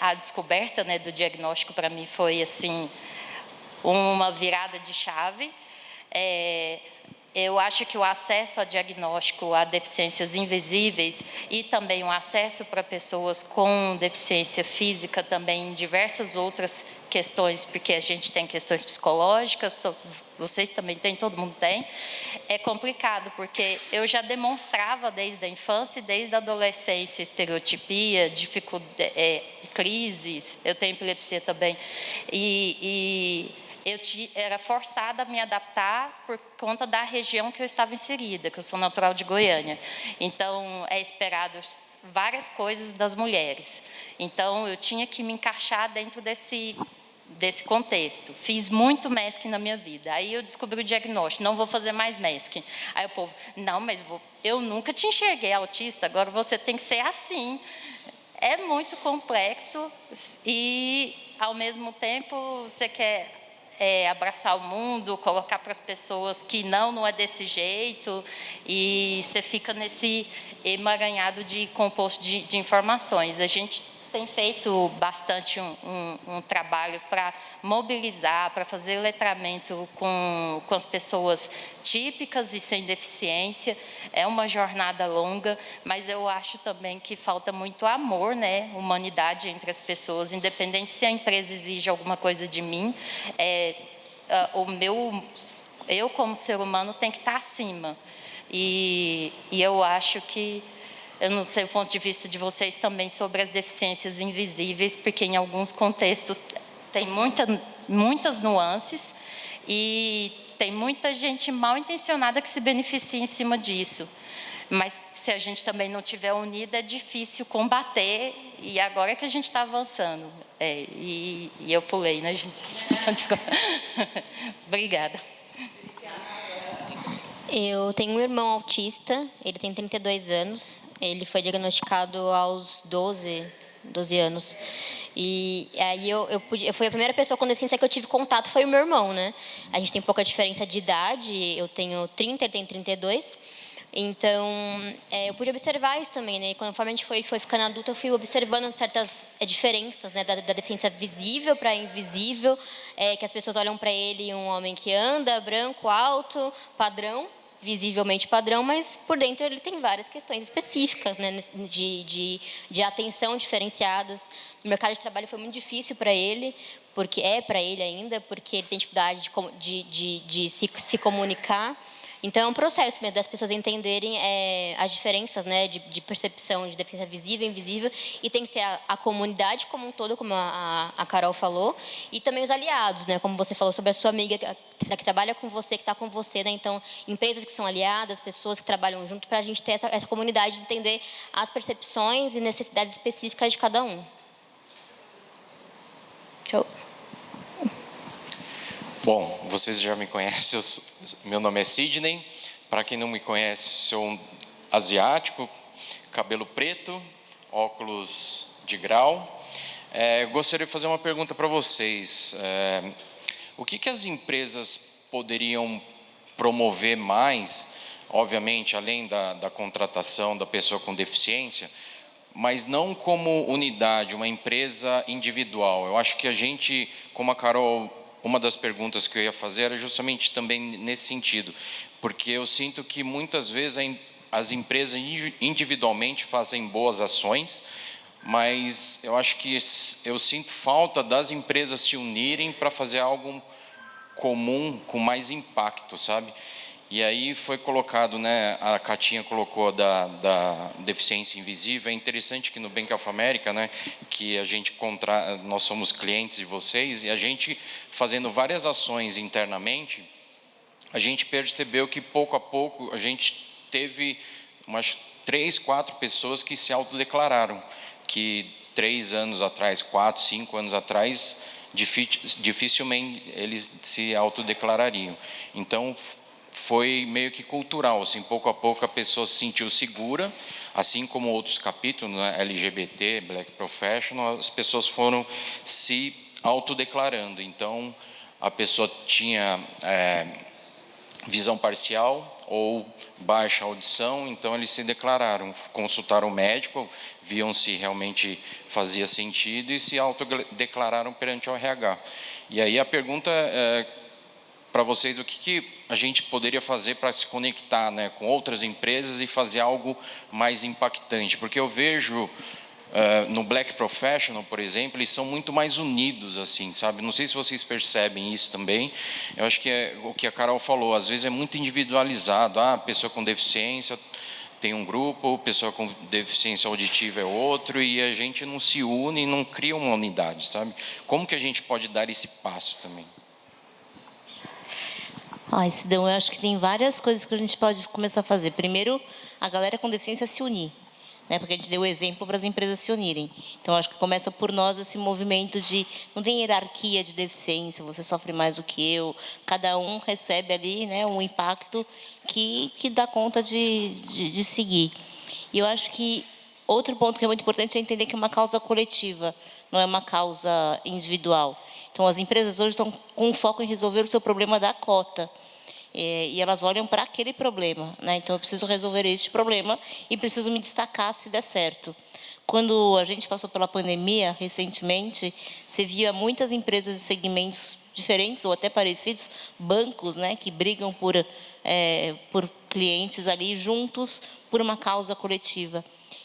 a descoberta, né, do diagnóstico para mim foi assim uma virada de chave. Eu acho que o acesso a diagnóstico a deficiências invisíveis e também o acesso para pessoas com deficiência física também em diversas outras questões, porque a gente tem questões psicológicas, vocês também têm, todo mundo tem, é complicado, porque eu já demonstrava desde a infância e desde a adolescência estereotipia, crises, eu tenho epilepsia também, eu era forçada a me adaptar por conta da região que eu estava inserida, que eu sou natural de Goiânia. Então, é esperado várias coisas das mulheres. Então, eu tinha que me encaixar dentro desse contexto. Fiz muito masking na minha vida. Aí eu descobri o diagnóstico, não vou fazer mais masking. Aí o povo, não, mas eu nunca te enxerguei autista, agora você tem que ser assim. É muito complexo e, ao mesmo tempo, você quer abraçar o mundo, colocar para as pessoas que não é desse jeito, e você fica nesse emaranhado de composto de informações. A gente tem feito bastante um trabalho para mobilizar, para fazer letramento com as pessoas típicas e sem deficiência. É uma jornada longa, mas eu acho também que falta muito amor, né, humanidade entre as pessoas, independente se a empresa exige alguma coisa de mim, eu como ser humano tem que estar acima. E eu acho que, eu não sei o ponto de vista de vocês também sobre as deficiências invisíveis, porque em alguns contextos tem muitas nuances e tem muita gente mal intencionada que se beneficia em cima disso. Mas se a gente também não estiver unida, é difícil combater, e agora é que a gente está avançando. E eu pulei, né, gente? Desculpa. Obrigada. Eu tenho um irmão autista, ele tem 32 anos, ele foi diagnosticado aos 12 anos. E aí eu fui a primeira pessoa com deficiência que eu tive contato, foi o meu irmão, né? A gente tem pouca diferença de idade, eu tenho 30, ele tem 32. Então, eu pude observar isso também, né? E conforme a gente foi ficando adulto, eu fui observando certas diferenças, né? Da deficiência visível para invisível, que as pessoas olham para ele, um homem que anda, branco, alto, padrão, visivelmente padrão, mas por dentro ele tem várias questões específicas, né? De atenção diferenciadas. O mercado de trabalho foi muito difícil para ele, porque é para ele ainda, porque ele tem dificuldade de se comunicar. Então, é um processo mesmo das pessoas entenderem as diferenças, né, de percepção de deficiência visível e invisível, e tem que ter a comunidade como um todo, como a Carol falou, e também os aliados, né, como você falou sobre a sua amiga que trabalha com você, que está com você, né, então, empresas que são aliadas, pessoas que trabalham junto, para a gente ter essa comunidade de entender as percepções e necessidades específicas de cada um. Show. Bom, vocês já me conhecem, meu nome é Sidney. Para quem não me conhece, sou um asiático, cabelo preto, óculos de grau. Gostaria de fazer uma pergunta para vocês. O que as empresas poderiam promover mais, obviamente, além da contratação da pessoa com deficiência, mas não como unidade, uma empresa individual? Eu acho que a gente, como a Carol, uma das perguntas que eu ia fazer era justamente também nesse sentido, porque eu sinto que muitas vezes as empresas individualmente fazem boas ações, mas eu acho que eu sinto falta das empresas se unirem para fazer algo comum com mais impacto, sabe? E aí foi colocado, né, a Catinha colocou da deficiência invisível. É interessante que no Bank of America, né, que nós somos clientes de vocês, e a gente fazendo várias ações internamente, a gente percebeu que pouco a pouco a gente teve umas 3, 4 pessoas que se autodeclararam, que 3 anos atrás, 4, 5 anos atrás, dificilmente eles se autodeclarariam. Então, foi meio que cultural, assim, pouco a pouco a pessoa se sentiu segura, assim como outros capítulos, né, LGBT, Black Professional, as pessoas foram se autodeclarando. Então, a pessoa tinha visão parcial ou baixa audição, então eles se declararam, consultaram o médico, viam se realmente fazia sentido e se autodeclararam perante o RH. E aí a pergunta para vocês, o que a gente poderia fazer para se conectar, né, com outras empresas e fazer algo mais impactante? Porque eu vejo no Black Professional, por exemplo, eles são muito mais unidos, assim, sabe? Não sei se vocês percebem isso também. Eu acho que é o que a Carol falou, às vezes é muito individualizado. Ah, pessoa com deficiência tem um grupo, pessoa com deficiência auditiva é outro, e a gente não se une e não cria uma unidade, sabe? Como que a gente pode dar esse passo também? Sidão, eu acho que tem várias coisas que a gente pode começar a fazer. Primeiro, a galera com deficiência se unir, né? Porque a gente deu o exemplo para as empresas se unirem. Então, acho que começa por nós esse movimento de não tem hierarquia de deficiência, você sofre mais do que eu, cada um recebe ali, né, um impacto que dá conta de seguir. E eu acho que outro ponto que é muito importante é entender que é uma causa coletiva, não é uma causa individual. Então, as empresas hoje estão com foco em resolver o seu problema da cota. E elas olham para aquele problema, né? Então, eu preciso resolver este problema e preciso me destacar se der certo. Quando a gente passou pela pandemia, recentemente, você via muitas empresas de segmentos diferentes ou até parecidos, bancos, né, que brigam por clientes ali juntos por uma causa coletiva.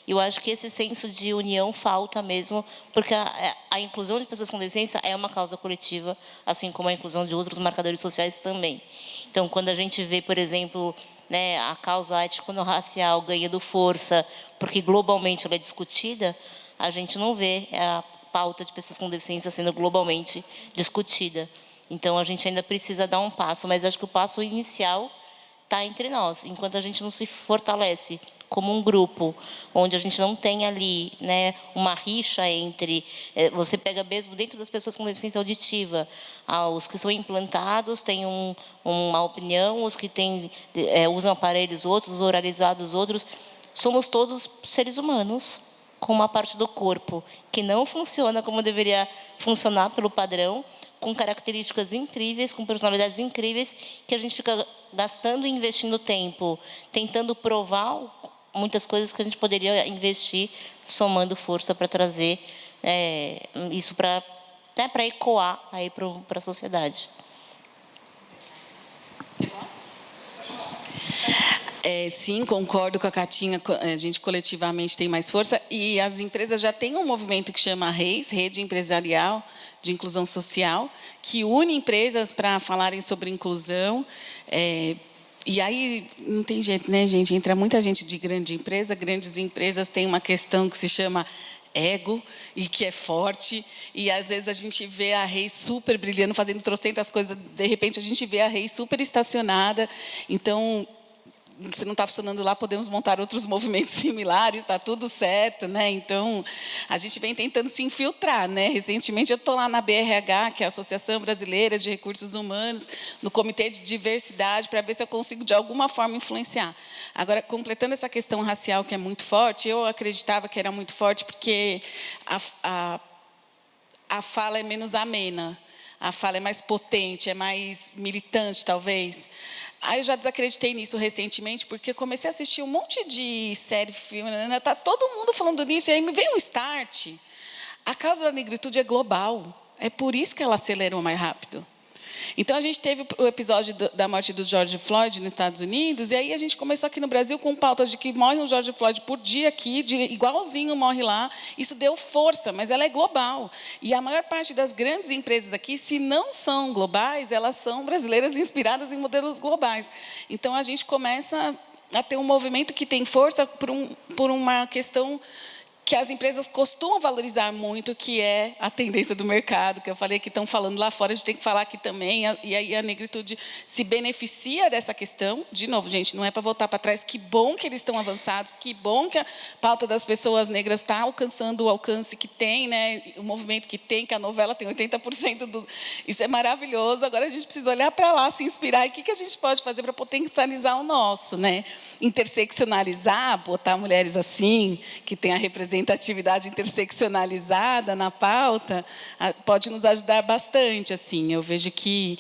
Eu acho que esse senso de união falta mesmo, porque a inclusão de pessoas com deficiência é uma causa coletiva, assim como a inclusão de outros marcadores sociais também. Então, quando a gente vê, por exemplo, né, a causa étnico-racial ganhando força, porque globalmente ela é discutida, a gente não vê a pauta de pessoas com deficiência sendo globalmente discutida. Então, a gente ainda precisa dar um passo, mas acho que o passo inicial está entre nós. Enquanto a gente não se fortalece como um grupo, onde a gente não tem ali, né, uma rixa entre... você pega mesmo dentro das pessoas com deficiência auditiva, os que são implantados têm uma opinião, os que usam aparelhos outros, os oralizados outros. Somos todos seres humanos, com uma parte do corpo que não funciona como deveria funcionar pelo padrão, com características incríveis, com personalidades incríveis, que a gente fica gastando e investindo tempo, tentando provar muitas coisas que a gente poderia investir, somando força para trazer isso para ecoar aí para a sociedade. Sim, concordo com a Catinha, a gente coletivamente tem mais força, e as empresas já têm um movimento que chama REIS, Rede Empresarial de Inclusão Social, que une empresas para falarem sobre inclusão. E aí, não tem jeito, né, gente? Entra muita gente de grande empresa, grandes empresas têm uma questão que se chama ego, e que é forte, e às vezes a gente vê a REIS super brilhando, fazendo trocentas coisas, de repente a gente vê a REIS super estacionada. Então, se não está funcionando lá, podemos montar outros movimentos similares, está tudo certo, né? Então, a gente vem tentando se infiltrar, né? Recentemente, eu estou lá na BRH, que é a Associação Brasileira de Recursos Humanos, no Comitê de Diversidade, para ver se eu consigo, de alguma forma, influenciar. Agora, completando essa questão racial, que é muito forte, eu acreditava que era muito forte, porque a fala é menos amena, a fala é mais potente, é mais militante, talvez. Aí eu já desacreditei nisso recentemente, porque eu comecei a assistir um monte de série, filme, está todo mundo falando nisso, e aí me veio um start. A causa da negritude é global, é por isso que ela acelerou mais rápido. Então, a gente teve o episódio da morte do George Floyd nos Estados Unidos, e aí a gente começou aqui no Brasil com pautas de que morre um George Floyd por dia aqui, igualzinho morre lá. Isso deu força, mas ela é global. E a maior parte das grandes empresas aqui, se não são globais, elas são brasileiras inspiradas em modelos globais. Então, a gente começa a ter um movimento que tem força por uma questão que as empresas costumam valorizar muito, que é a tendência do mercado, que eu falei que estão falando lá fora, a gente tem que falar aqui também, e aí a negritude se beneficia dessa questão. De novo, gente, não é para voltar para trás, que bom que eles estão avançados, que bom que a pauta das pessoas negras está alcançando o alcance que tem, né? O movimento que tem, que a novela tem 80% do... Isso é maravilhoso, agora a gente precisa olhar para lá, se inspirar, e o que a gente pode fazer para potencializar o nosso, né? Interseccionalizar, botar mulheres assim, que tem a representatividade interseccionalizada na pauta, pode nos ajudar bastante. Assim, eu vejo que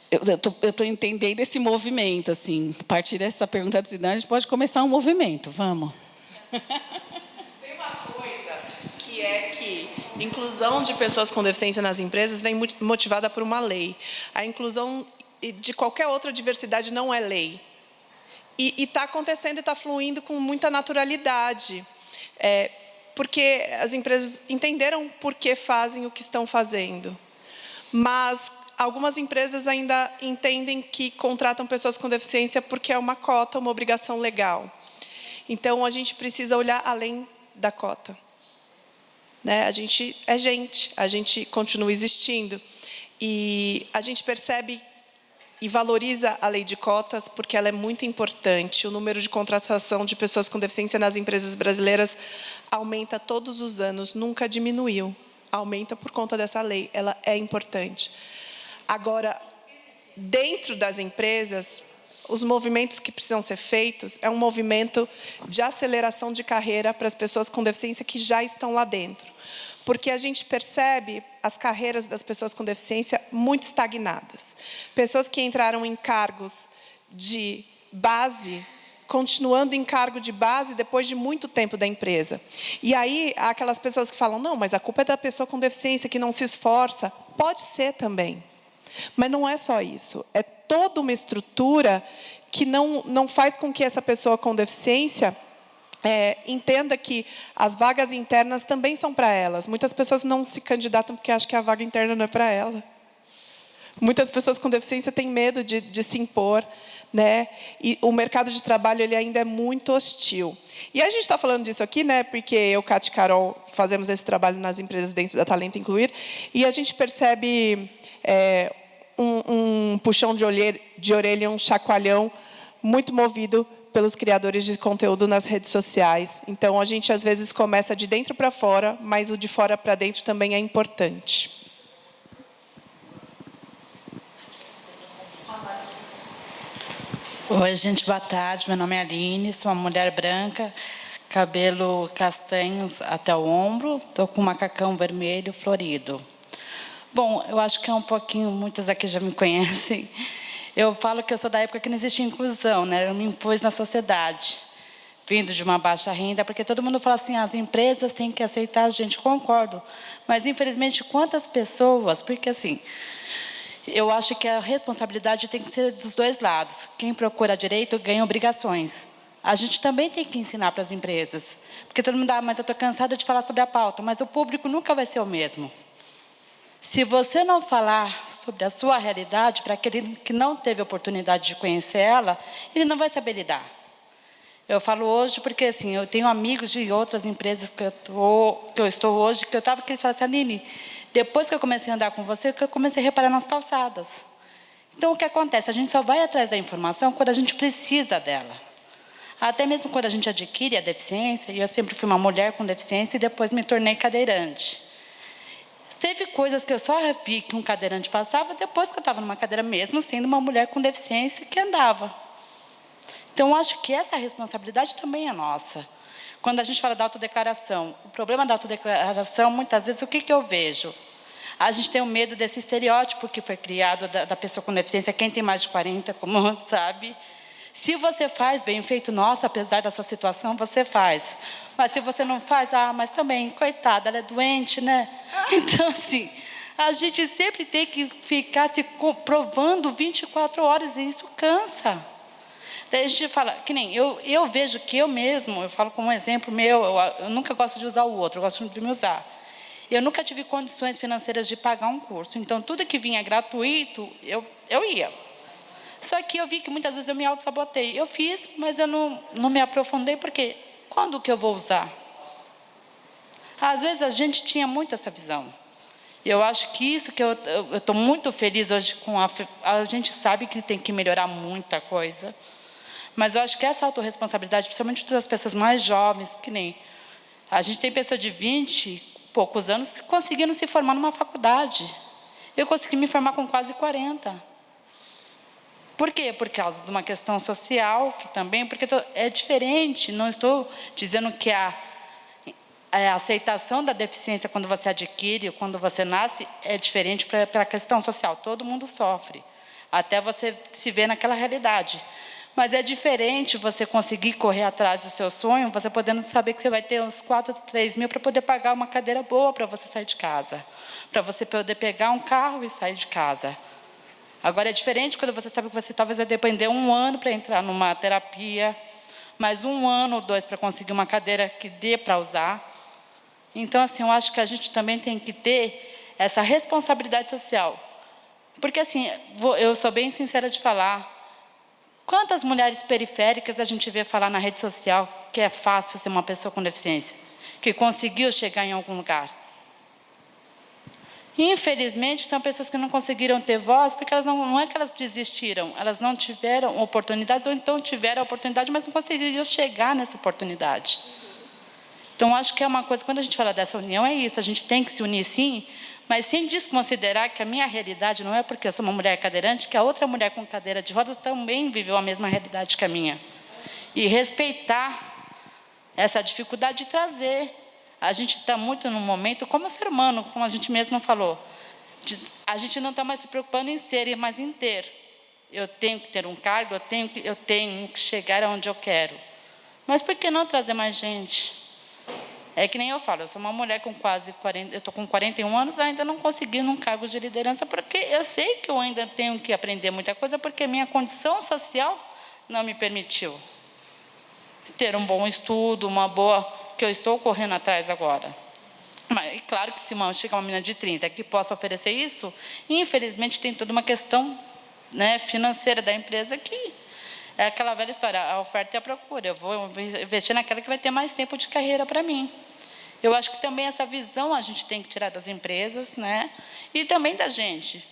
eu estou entendendo esse movimento. Assim, a partir dessa pergunta do cidadão, a gente pode começar um movimento. Vamos. Tem uma coisa que é que inclusão de pessoas com deficiência nas empresas vem motivada por uma lei. A inclusão de qualquer outra diversidade não é lei. E está acontecendo e está fluindo com muita naturalidade. Porque as empresas entenderam por que fazem o que estão fazendo. Mas algumas empresas ainda entendem que contratam pessoas com deficiência porque é uma cota, uma obrigação legal. Então, a gente precisa olhar além da cota. Né? A gente é gente, a gente continua existindo. E a gente percebe e valoriza a lei de cotas porque ela é muito importante. O número de contratação de pessoas com deficiência nas empresas brasileiras aumenta todos os anos, nunca diminuiu. Aumenta por conta dessa lei, ela é importante. Agora, dentro das empresas, os movimentos que precisam ser feitos é um movimento de aceleração de carreira para as pessoas com deficiência que já estão lá dentro. Porque a gente percebe as carreiras das pessoas com deficiência muito estagnadas. Pessoas que entraram em cargos de base, continuando em cargo de base depois de muito tempo da empresa. E aí, há aquelas pessoas que falam, não, mas a culpa é da pessoa com deficiência, que não se esforça. Pode ser também. Mas não é só isso. É toda uma estrutura que não faz com que essa pessoa com deficiência entenda que as vagas internas também são para elas. Muitas pessoas não se candidatam porque acham que a vaga interna não é para ela. Muitas pessoas com deficiência têm medo de se impor, né? E o mercado de trabalho ele ainda é muito hostil. E a gente está falando disso aqui, né? Porque eu, Cátia e Carol, fazemos esse trabalho nas empresas dentro da Talento Incluir, e a gente percebe um puxão de orelha, um chacoalhão muito movido pelos criadores de conteúdo nas redes sociais. Então, a gente, às vezes, começa de dentro para fora, mas o de fora para dentro também é importante. Oi, gente, boa tarde. Meu nome é Aline, sou uma mulher branca, cabelo castanhos até o ombro, estou com um macacão vermelho florido. Bom, eu acho que é um pouquinho, muitas aqui já me conhecem. Eu falo que eu sou da época que não existia inclusão, né? Eu me impus na sociedade, vindo de uma baixa renda, porque todo mundo fala assim, as empresas têm que aceitar a gente, concordo. Mas, infelizmente, quantas pessoas... Porque, assim, eu acho que a responsabilidade tem que ser dos dois lados. Quem procura direito ganha obrigações. A gente também tem que ensinar para as empresas. Porque todo mundo, mas eu estou cansada de falar sobre a pauta, mas o público nunca vai ser o mesmo. Se você não falar sobre a sua realidade, para aquele que não teve oportunidade de conhecer ela, ele não vai saber lidar. Eu falo hoje porque, assim, eu tenho amigos de outras empresas que eu estou hoje, que eles falam assim, Aline, depois que eu comecei a andar com você, que eu comecei a reparar nas calçadas. Então, o que acontece? A gente só vai atrás da informação quando a gente precisa dela. Até mesmo quando a gente adquire a deficiência, e eu sempre fui uma mulher com deficiência e depois me tornei cadeirante. Teve coisas que eu só vi que um cadeirante passava depois que eu estava numa cadeira mesmo, sendo uma mulher com deficiência que andava. Então, eu acho que essa responsabilidade também é nossa. Quando a gente fala da autodeclaração, o problema da autodeclaração, muitas vezes, o que eu vejo? A gente tem o medo desse estereótipo que foi criado da pessoa com deficiência, quem tem mais de 40, como sabe. Se você faz bem feito, nossa, apesar da sua situação, você faz. Mas se você não faz, mas também, coitada, ela é doente, né? Então, assim, a gente sempre tem que ficar se provando 24 horas e isso cansa. Daí a gente fala, que nem, eu vejo que eu mesmo, eu falo como um exemplo meu, eu nunca gosto de usar o outro, eu gosto de me usar. Eu nunca tive condições financeiras de pagar um curso, então tudo que vinha gratuito, eu ia. Só que eu vi que muitas vezes eu me auto-sabotei. Eu fiz, mas eu não me aprofundei, porque quando que eu vou usar? Às vezes a gente tinha muito essa visão. E eu acho que isso que eu estou muito feliz hoje com a gente sabe que tem que melhorar muita coisa, mas eu acho que essa autorresponsabilidade, principalmente das pessoas mais jovens, que nem a gente tem pessoas de 20 e poucos anos conseguindo se formar numa faculdade. Eu consegui me formar com quase 40. Por quê? Por causa de uma questão social, que também, porque é diferente, não estou dizendo que a aceitação da deficiência quando você adquire, quando você nasce, é diferente para a questão social. Todo mundo sofre, até você se ver naquela realidade. Mas é diferente você conseguir correr atrás do seu sonho, você podendo saber que você vai ter uns 4, 3 mil para poder pagar uma cadeira boa para você sair de casa, para você poder pegar um carro e sair de casa. Agora, é diferente quando você sabe que você talvez vai depender 1 ano para entrar numa terapia, mais 1 ano ou 2 para conseguir uma cadeira que dê para usar. Então, assim, eu acho que a gente também tem que ter essa responsabilidade social. Porque, assim, eu sou bem sincera de falar, quantas mulheres periféricas a gente vê falar na rede social que é fácil ser uma pessoa com deficiência, que conseguiu chegar em algum lugar? Infelizmente, são pessoas que não conseguiram ter voz, porque elas não é que elas desistiram, elas não tiveram oportunidades, ou então tiveram a oportunidade, mas não conseguiram chegar nessa oportunidade. Então, acho que é uma coisa, quando a gente fala dessa união, é isso, a gente tem que se unir sim, mas sem desconsiderar que a minha realidade não é porque eu sou uma mulher cadeirante, que a outra mulher com cadeira de rodas também viveu a mesma realidade que a minha. E respeitar essa dificuldade de trazer. A gente está muito no momento, como ser humano, como a gente mesmo falou, a gente não está mais se preocupando em ser, mas em ter. Eu tenho que ter um cargo, eu tenho que chegar aonde eu quero. Mas por que não trazer mais gente? É que nem eu falo, eu sou uma mulher com quase 40, eu estou com 41 anos, ainda não consegui um cargo de liderança, porque eu sei que eu ainda tenho que aprender muita coisa, porque minha condição social não me permitiu ter um bom estudo, uma boa, que eu estou correndo atrás agora. Mas, claro que se chega uma menina de 30 que possa oferecer isso, infelizmente tem toda uma questão, né, financeira da empresa que é aquela velha história, a oferta e a procura. Eu vou investir naquela que vai ter mais tempo de carreira para mim. Eu acho que também essa visão a gente tem que tirar das empresas, né? E também da gente.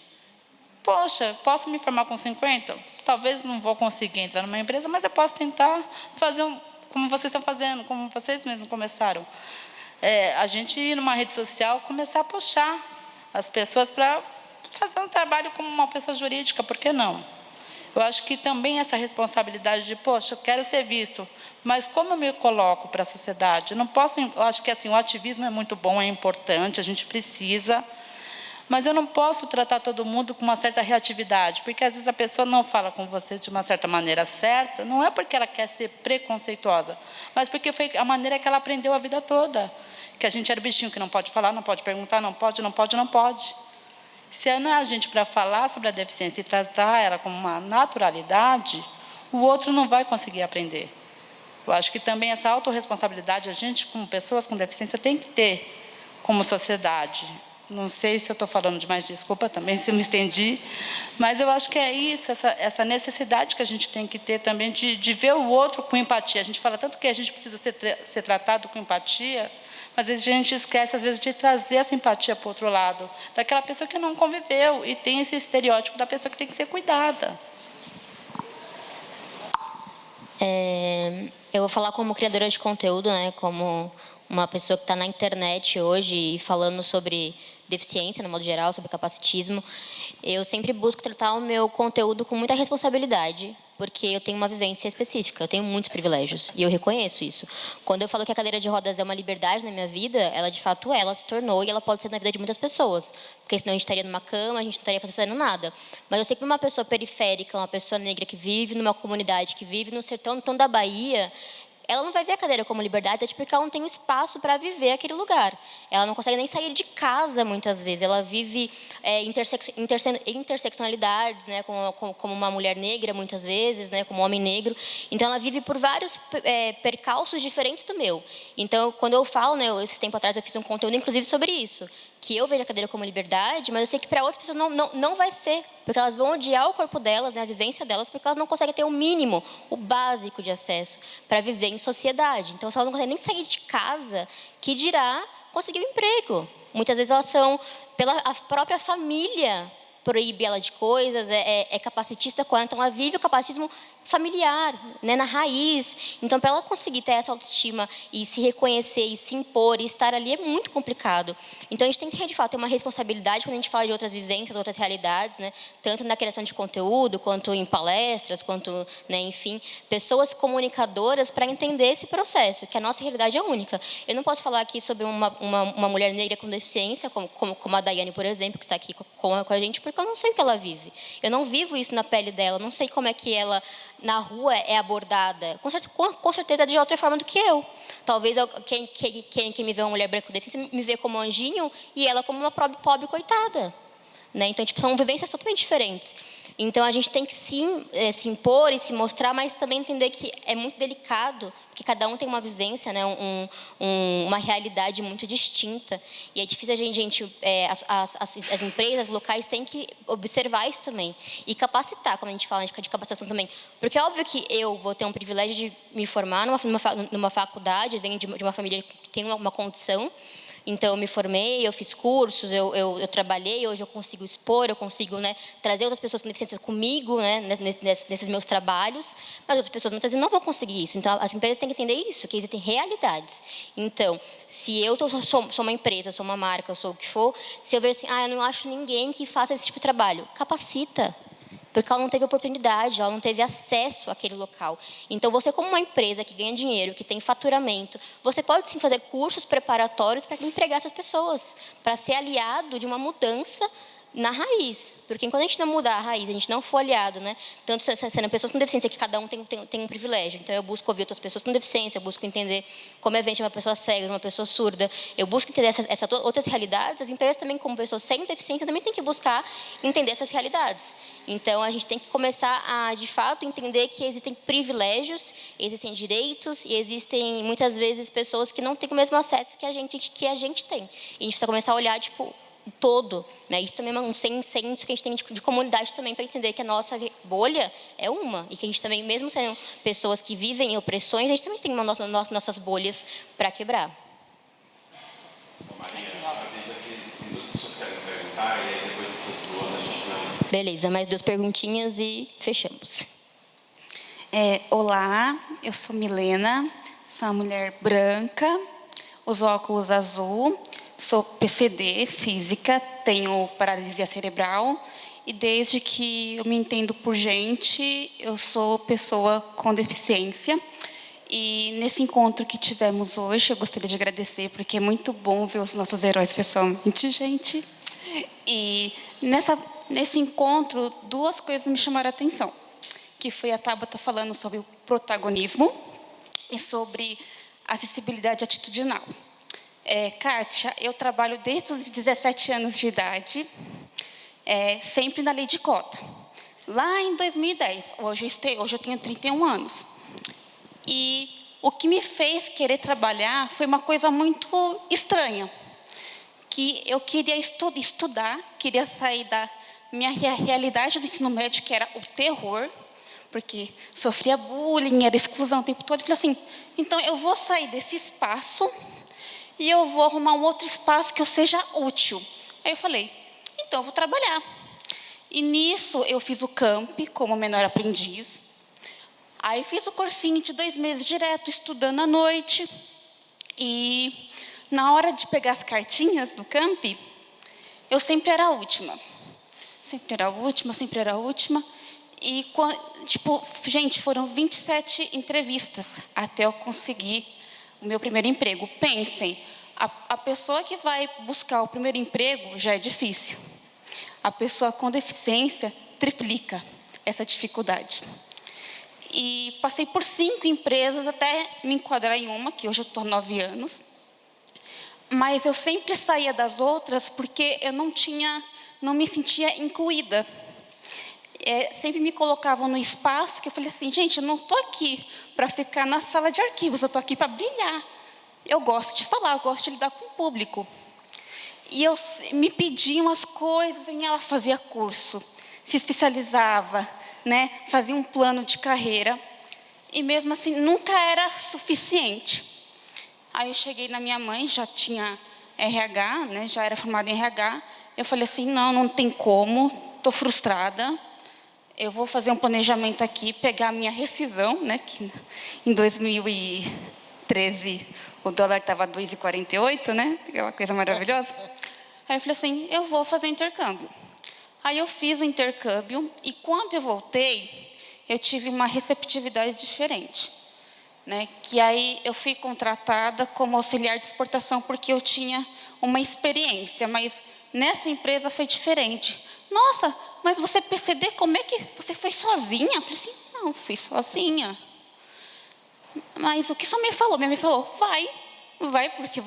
Poxa, posso me formar com 50? Talvez não vou conseguir entrar numa empresa, mas eu posso tentar fazer como vocês estão fazendo, como vocês mesmos começaram. A gente ir numa rede social, começar a puxar as pessoas para fazer um trabalho como uma pessoa jurídica, por que não? Eu acho que também essa responsabilidade de, poxa, eu quero ser visto, mas como eu me coloco para a sociedade? Eu não posso, eu acho que assim, o ativismo é muito bom, é importante, a gente precisa, mas eu não posso tratar todo mundo com uma certa reatividade, porque às vezes a pessoa não fala com você de uma certa maneira certa, não é porque ela quer ser preconceituosa, mas porque foi a maneira que ela aprendeu a vida toda, que a gente era o bichinho que não pode falar, não pode perguntar, não pode. Se não é a gente para falar sobre a deficiência e tratar ela como uma naturalidade, o outro não vai conseguir aprender. Eu acho que também essa autorresponsabilidade, a gente, como pessoas com deficiência, tem que ter como sociedade. Não sei se eu estou falando demais, desculpa também se eu me estendi, mas eu acho que é isso, essa necessidade que a gente tem que ter também de ver o outro com empatia. A gente fala tanto que a gente precisa ser tratado com empatia, mas a gente esquece, às vezes, de trazer essa empatia para o outro lado, daquela pessoa que não conviveu e tem esse estereótipo da pessoa que tem que ser cuidada. Eu vou falar como criadora de conteúdo, né, como uma pessoa que está na internet hoje e falando sobre deficiência, no modo geral, sobre capacitismo. Eu sempre busco tratar o meu conteúdo com muita responsabilidade, porque eu tenho uma vivência específica, eu tenho muitos privilégios, e eu reconheço isso. Quando eu falo que a cadeira de rodas é uma liberdade na minha vida, ela de fato ela se tornou, e ela pode ser na vida de muitas pessoas, porque senão a gente estaria numa cama, a gente não estaria fazendo nada. Mas eu sei que uma pessoa periférica, uma pessoa negra que vive numa comunidade, que vive no sertão da Bahia, ela não vai ver a cadeira como liberdade, até porque ela não tem o espaço para viver aquele lugar. Ela não consegue nem sair de casa, muitas vezes. Ela vive interseccionalidades, né, como uma mulher negra, muitas vezes, né, como um homem negro. Então, ela vive por vários percalços diferentes do meu. Então, quando eu falo, né, esse tempo atrás eu fiz um conteúdo, inclusive, sobre isso, que eu vejo a cadeira como liberdade, mas eu sei que para outras pessoas não vai ser, porque elas vão odiar o corpo delas, né, a vivência delas, porque elas não conseguem ter o mínimo, o básico de acesso para viver em sociedade. Então, se elas não conseguem nem sair de casa, que dirá conseguir um emprego. Muitas vezes elas são, pela a própria família, proíbe ela de coisas, é capacitista com ela, então ela vive o capacitismo familiar, né, na raiz. Então, para ela conseguir ter essa autoestima e se reconhecer e se impor e estar ali é muito complicado. Então, a gente tem que, de fato, ter uma responsabilidade quando a gente fala de outras vivências, outras realidades, né, tanto na criação de conteúdo, quanto em palestras, quanto, né, enfim, pessoas comunicadoras para entender esse processo, que a nossa realidade é única. Eu não posso falar aqui sobre uma mulher negra com deficiência, como a Daiane, por exemplo, que está aqui com a gente, porque eu não sei o que ela vive. Eu não vivo isso na pele dela, não sei como é que ela, na rua, é abordada. Com certeza, de outra forma do que eu. Talvez quem me vê uma mulher branca com deficiência me vê como um anjinho e ela como uma pobre coitada. Né? Então, tipo, são vivências totalmente diferentes. Então, a gente tem que sim se impor e se mostrar, mas também entender que é muito delicado, porque cada um tem uma vivência, né? Uma realidade muito distinta. E é difícil as empresas locais têm que observar isso também. E capacitar, como a gente fala de capacitação também. Porque é óbvio que eu vou ter um privilégio de me formar numa faculdade, eu venho de uma família que tem uma condição. Então, eu me formei, eu fiz cursos, eu trabalhei, hoje eu consigo expor, eu consigo, né, trazer outras pessoas com deficiência comigo, né, nesses meus trabalhos, mas outras pessoas muitas vezes não vão conseguir isso. Então, as empresas têm que entender isso, que existem realidades. Então, se eu sou uma empresa, sou uma marca, eu sou o que for, se eu ver assim, eu não acho ninguém que faça esse tipo de trabalho, capacita. Porque ela não teve oportunidade, ela não teve acesso àquele local. Então, você como uma empresa que ganha dinheiro, que tem faturamento, você pode sim fazer cursos preparatórios para empregar essas pessoas, para ser aliado de uma mudança na raiz. Porque quando a gente não mudar a raiz, a gente não for aliado, né? Tanto sendo pessoas com deficiência, que cada um tem um privilégio. Então, eu busco ouvir outras pessoas com deficiência, eu busco entender como é de uma pessoa cega, de uma pessoa surda. Eu busco entender essas outras realidades. As empresas também, como pessoas sem deficiência, também têm que buscar entender essas realidades. Então, a gente tem que começar a, de fato, entender que existem privilégios, existem direitos e existem, muitas vezes, pessoas que não têm o mesmo acesso que a gente tem. E a gente precisa começar a olhar, tipo, todo, né? Isso também é um senso que a gente tem de comunidade também, para entender que a nossa bolha é uma, e que a gente também, mesmo sendo pessoas que vivem em opressões, a gente também tem nossas bolhas para quebrar. Maria, avisa que tem duas pessoas que querem perguntar, e aí depois dessas duas a gente vai... Beleza, mais 2 perguntinhas e fechamos. Olá, eu sou Milena, sou uma mulher branca, uso óculos azul, sou PCD, física, tenho paralisia cerebral e desde que eu me entendo por gente, eu sou pessoa com deficiência. E nesse encontro que tivemos hoje, eu gostaria de agradecer, porque é muito bom ver os nossos heróis pessoalmente, gente. E nesse encontro, 2 coisas me chamaram a atenção, que foi a Tabata falando sobre o protagonismo e sobre acessibilidade atitudinal. Kátia, eu trabalho desde os 17 anos de idade, sempre na lei de cota. Lá em 2010, hoje eu tenho 31 anos. E o que me fez querer trabalhar foi uma coisa muito estranha, que eu queria estudar, queria sair da minha realidade do ensino médio, que era o terror, porque sofria bullying, era exclusão o tempo todo. Eu falei assim, então eu vou sair desse espaço e eu vou arrumar um outro espaço que eu seja útil. Aí eu falei, então eu vou trabalhar. E nisso eu fiz o camp como menor aprendiz. Aí fiz o cursinho de 2 meses direto, estudando à noite. E na hora de pegar as cartinhas do camp, eu sempre era a última. Sempre era a última. E, gente, foram 27 entrevistas até eu conseguir o meu primeiro emprego. Pensem, a pessoa que vai buscar o primeiro emprego já é difícil. A pessoa com deficiência triplica essa dificuldade. E passei por 5 empresas até me enquadrar em uma, que hoje eu estou há 9 anos. Mas eu sempre saía das outras porque eu não me sentia incluída. Sempre me colocavam no espaço que eu falei assim, gente, eu não estou aqui para ficar na sala de arquivos, eu estou aqui para brilhar. Eu gosto de falar, eu gosto de lidar com o público. E me pediam as coisas, e ela fazia curso, se especializava, né? Fazia um plano de carreira. E mesmo assim, nunca era suficiente. Aí eu cheguei na minha mãe, já tinha RH, né? Já era formada em RH. Eu falei assim, não tem como, estou frustrada. Eu vou fazer um planejamento aqui, pegar a minha rescisão, né? Que em 2013 o dólar estava 2,48, né? Aquela coisa maravilhosa. Aí eu falei assim, eu vou fazer intercâmbio. Aí eu fiz o intercâmbio e quando eu voltei, eu tive uma receptividade diferente, né? Que aí eu fui contratada como auxiliar de exportação porque eu tinha uma experiência, mas nessa empresa foi diferente. Nossa, mas você é PCD, como é que você foi sozinha? Eu falei assim, não, fui sozinha. Mas o que sua mãe falou? Minha mãe falou, vai, porque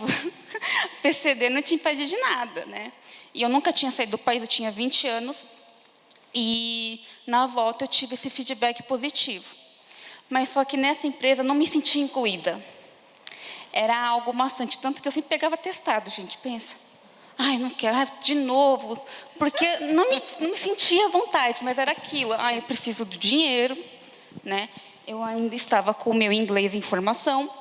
PCD não te impede de nada, né? E eu nunca tinha saído do país, eu tinha 20 anos. E na volta eu tive esse feedback positivo. Mas só que nessa empresa eu não me sentia incluída. Era algo maçante, tanto que eu sempre pegava atestado, gente, pensa. Ai, não quero, de novo. Porque não me sentia à vontade, mas era aquilo. Ai, eu preciso do dinheiro, né? Eu ainda estava com o meu inglês em formação.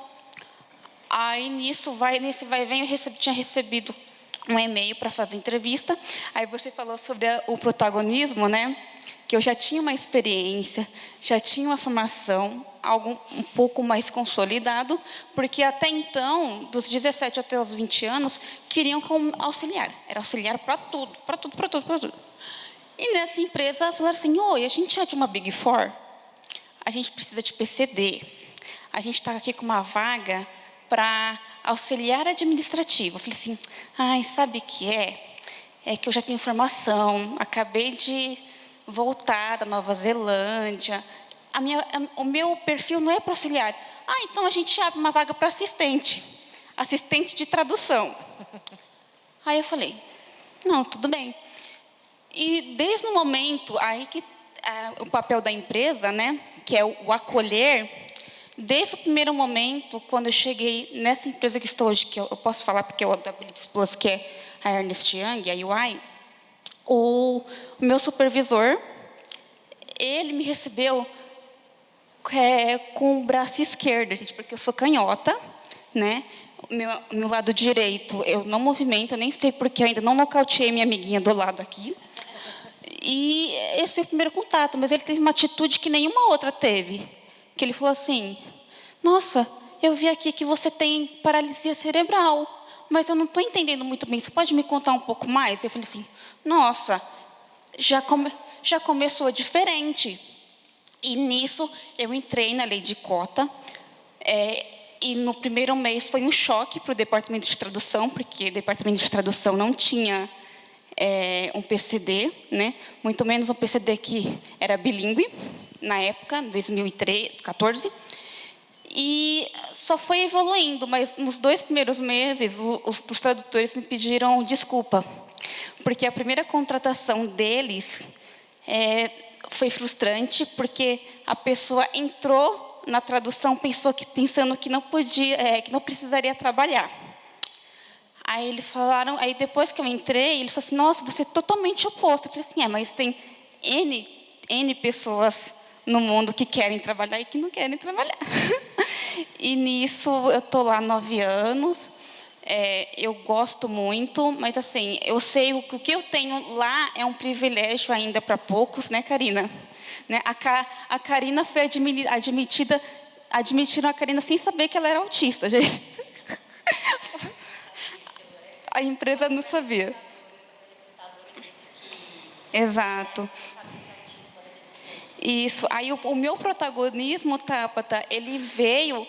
Aí nesse vai e vem, eu tinha recebido um e-mail para fazer entrevista. Aí você falou sobre o protagonismo, né? Que eu já tinha uma experiência, já tinha uma formação, algo um pouco mais consolidado, porque até então, dos 17 até os 20 anos, queriam como auxiliar. Era auxiliar para tudo. E nessa empresa, falaram assim, oi, a gente é de uma Big Four, a gente precisa de PCD, a gente está aqui com uma vaga para auxiliar administrativo. Eu falei assim, ai, sabe o que é? É que eu já tenho formação, acabei de voltar da Nova Zelândia. O meu perfil não é para auxiliar. Ah, então a gente abre uma vaga para assistente de tradução. Aí eu falei, não, tudo bem. E desde o momento aí que o papel da empresa, né, que é o acolher, desde o primeiro momento, quando eu cheguei nessa empresa que estou hoje, que eu posso falar porque é o Abilities Plus, que é a Ernst Young, a UI, o meu supervisor, ele me recebeu com o braço esquerdo, gente, porque eu sou canhota, né? Meu lado direito eu não movimento, eu nem sei porque eu ainda não nocauteei minha amiguinha do lado aqui. E esse é o primeiro contato, mas ele teve uma atitude que nenhuma outra teve. Que ele falou assim, nossa, eu vi aqui que você tem paralisia cerebral, mas eu não estou entendendo muito bem, você pode me contar um pouco mais? Eu falei assim, nossa, já começou diferente. E nisso eu entrei na lei de cota, e no primeiro mês foi um choque para o departamento de tradução, porque o departamento de tradução não tinha um PCD, né? Muito menos um PCD que era bilíngue, na época, 2014, e só foi evoluindo, mas nos 2 primeiros meses, os tradutores me pediram desculpa, porque a primeira contratação deles foi frustrante, porque a pessoa entrou na tradução pensando que não podia, que não precisaria trabalhar. Aí eles falaram, aí depois que eu entrei, eles falaram assim, nossa, você é totalmente oposto. Eu falei assim, mas tem N pessoas no mundo que querem trabalhar e que não querem trabalhar. E nisso eu estou lá 9 anos, eu gosto muito, mas assim, eu sei o que eu tenho lá é um privilégio ainda para poucos, né, Karina? Né? A Karina foi admitiram a Karina sem saber que ela era autista, gente. A empresa não sabia. Exato. Isso. Aí o meu protagonismo, Tabata, ele veio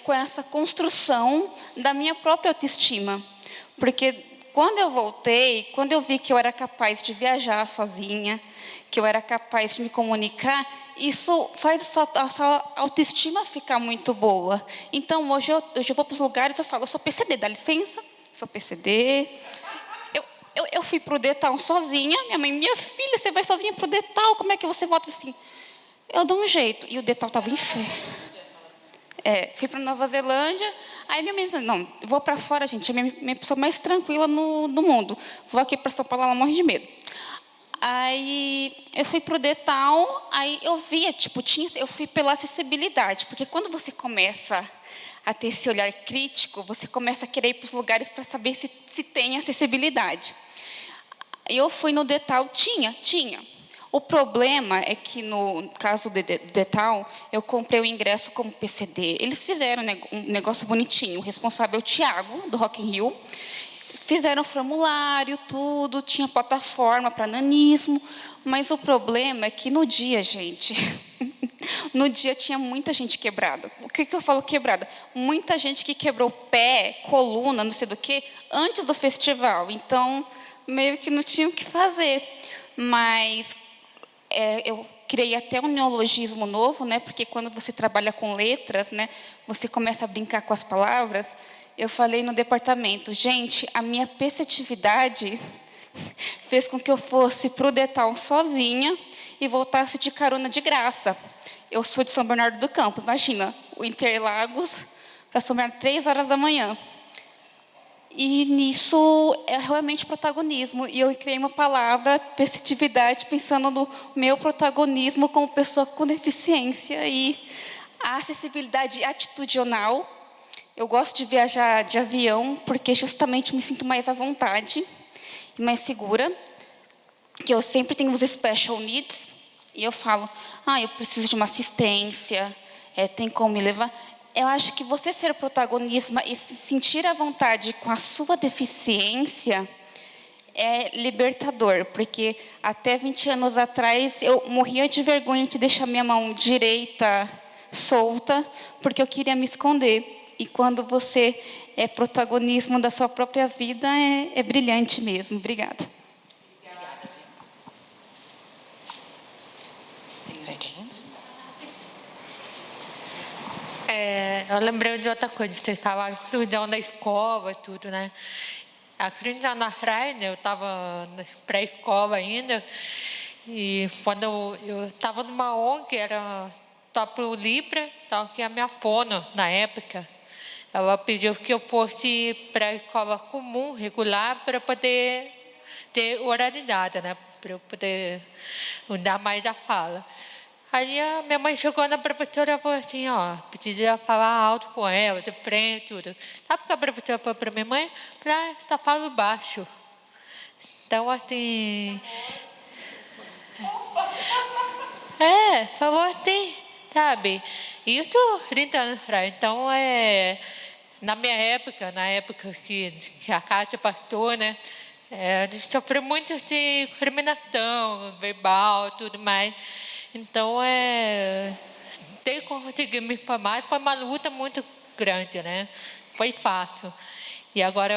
com essa construção da minha própria autoestima. Porque quando eu voltei, quando eu vi que eu era capaz de viajar sozinha, que eu era capaz de me comunicar, isso faz a sua autoestima ficar muito boa. Então, hoje eu vou para os lugares e eu falo, eu sou PCD, dá licença, sou PCD. Eu fui para o Detal sozinha, minha filha, você vai sozinha para o Detal, como é que você volta? Assim, eu dou um jeito. E o Detal estava em fé. fui para Nova Zelândia, aí minha mãe disse, não, eu vou para fora, gente, é a minha pessoa mais tranquila no mundo. Vou aqui para São Paulo, ela morre de medo. Aí eu fui para o Detal, aí eu via, eu fui pela acessibilidade, porque quando você começa a ter esse olhar crítico, você começa a querer ir para os lugares para saber se tem acessibilidade. Eu fui no Detal, tinha. O problema é que, no caso do Detal, eu comprei o ingresso como PCD. Eles fizeram um negócio bonitinho. O responsável, o Thiago, do Rock in Rio, fizeram formulário, tudo, tinha plataforma para nanismo. Mas o problema é que no dia, gente, no dia tinha muita gente quebrada. O que eu falo quebrada? Muita gente que quebrou pé, coluna, não sei do que, antes do festival. Então, meio que não tinha o que fazer. Mas eu criei até um neologismo novo, né? Porque quando você trabalha com letras, né, você começa a brincar com as palavras. Eu falei no departamento, gente, a minha perceptividade fez com que eu fosse para o Detal sozinha e voltasse de carona de graça. Eu sou de São Bernardo do Campo, imagina, o Interlagos para São Bernardo, 3 horas da manhã. E nisso é realmente protagonismo. E eu criei uma palavra, perceptividade, pensando no meu protagonismo como pessoa com deficiência. E a acessibilidade atitudinal. Eu gosto de viajar de avião, porque justamente me sinto mais à vontade e mais segura. Que eu sempre tenho os special needs. E eu falo, eu preciso de uma assistência, tem como me levar. Eu acho que você ser protagonista e se sentir à vontade com a sua deficiência é libertador, porque até 20 anos atrás eu morria de vergonha de deixar minha mão direita solta, porque eu queria me esconder. E quando você é protagonismo da sua própria vida, é brilhante mesmo. Obrigada. Eu lembrei de outra coisa, vocês falaram inclusão da escola e tudo, né? Há 30 anos atrás, eu estava na pré-escola ainda, e quando eu estava numa ONG, era Top Libra, que é a minha fono na época. Ela pediu que eu fosse para a escola comum, regular, para poder ter oralidade, né? Para eu poder mudar mais a fala. Aí a minha mãe chegou na professora e falou assim, precisa falar alto com ela, de frente, tudo. Sabe o que a professora falou para minha mãe? Falei, está falando baixo. Então, assim... falou assim, sabe? Isso 30 anos atrás. Então, na minha época, na época que a Kátia passou, né? A gente sofreu muito de discriminação verbal, tudo mais. Então, ter conseguido me formar foi uma luta muito grande, né? Foi fácil. E agora,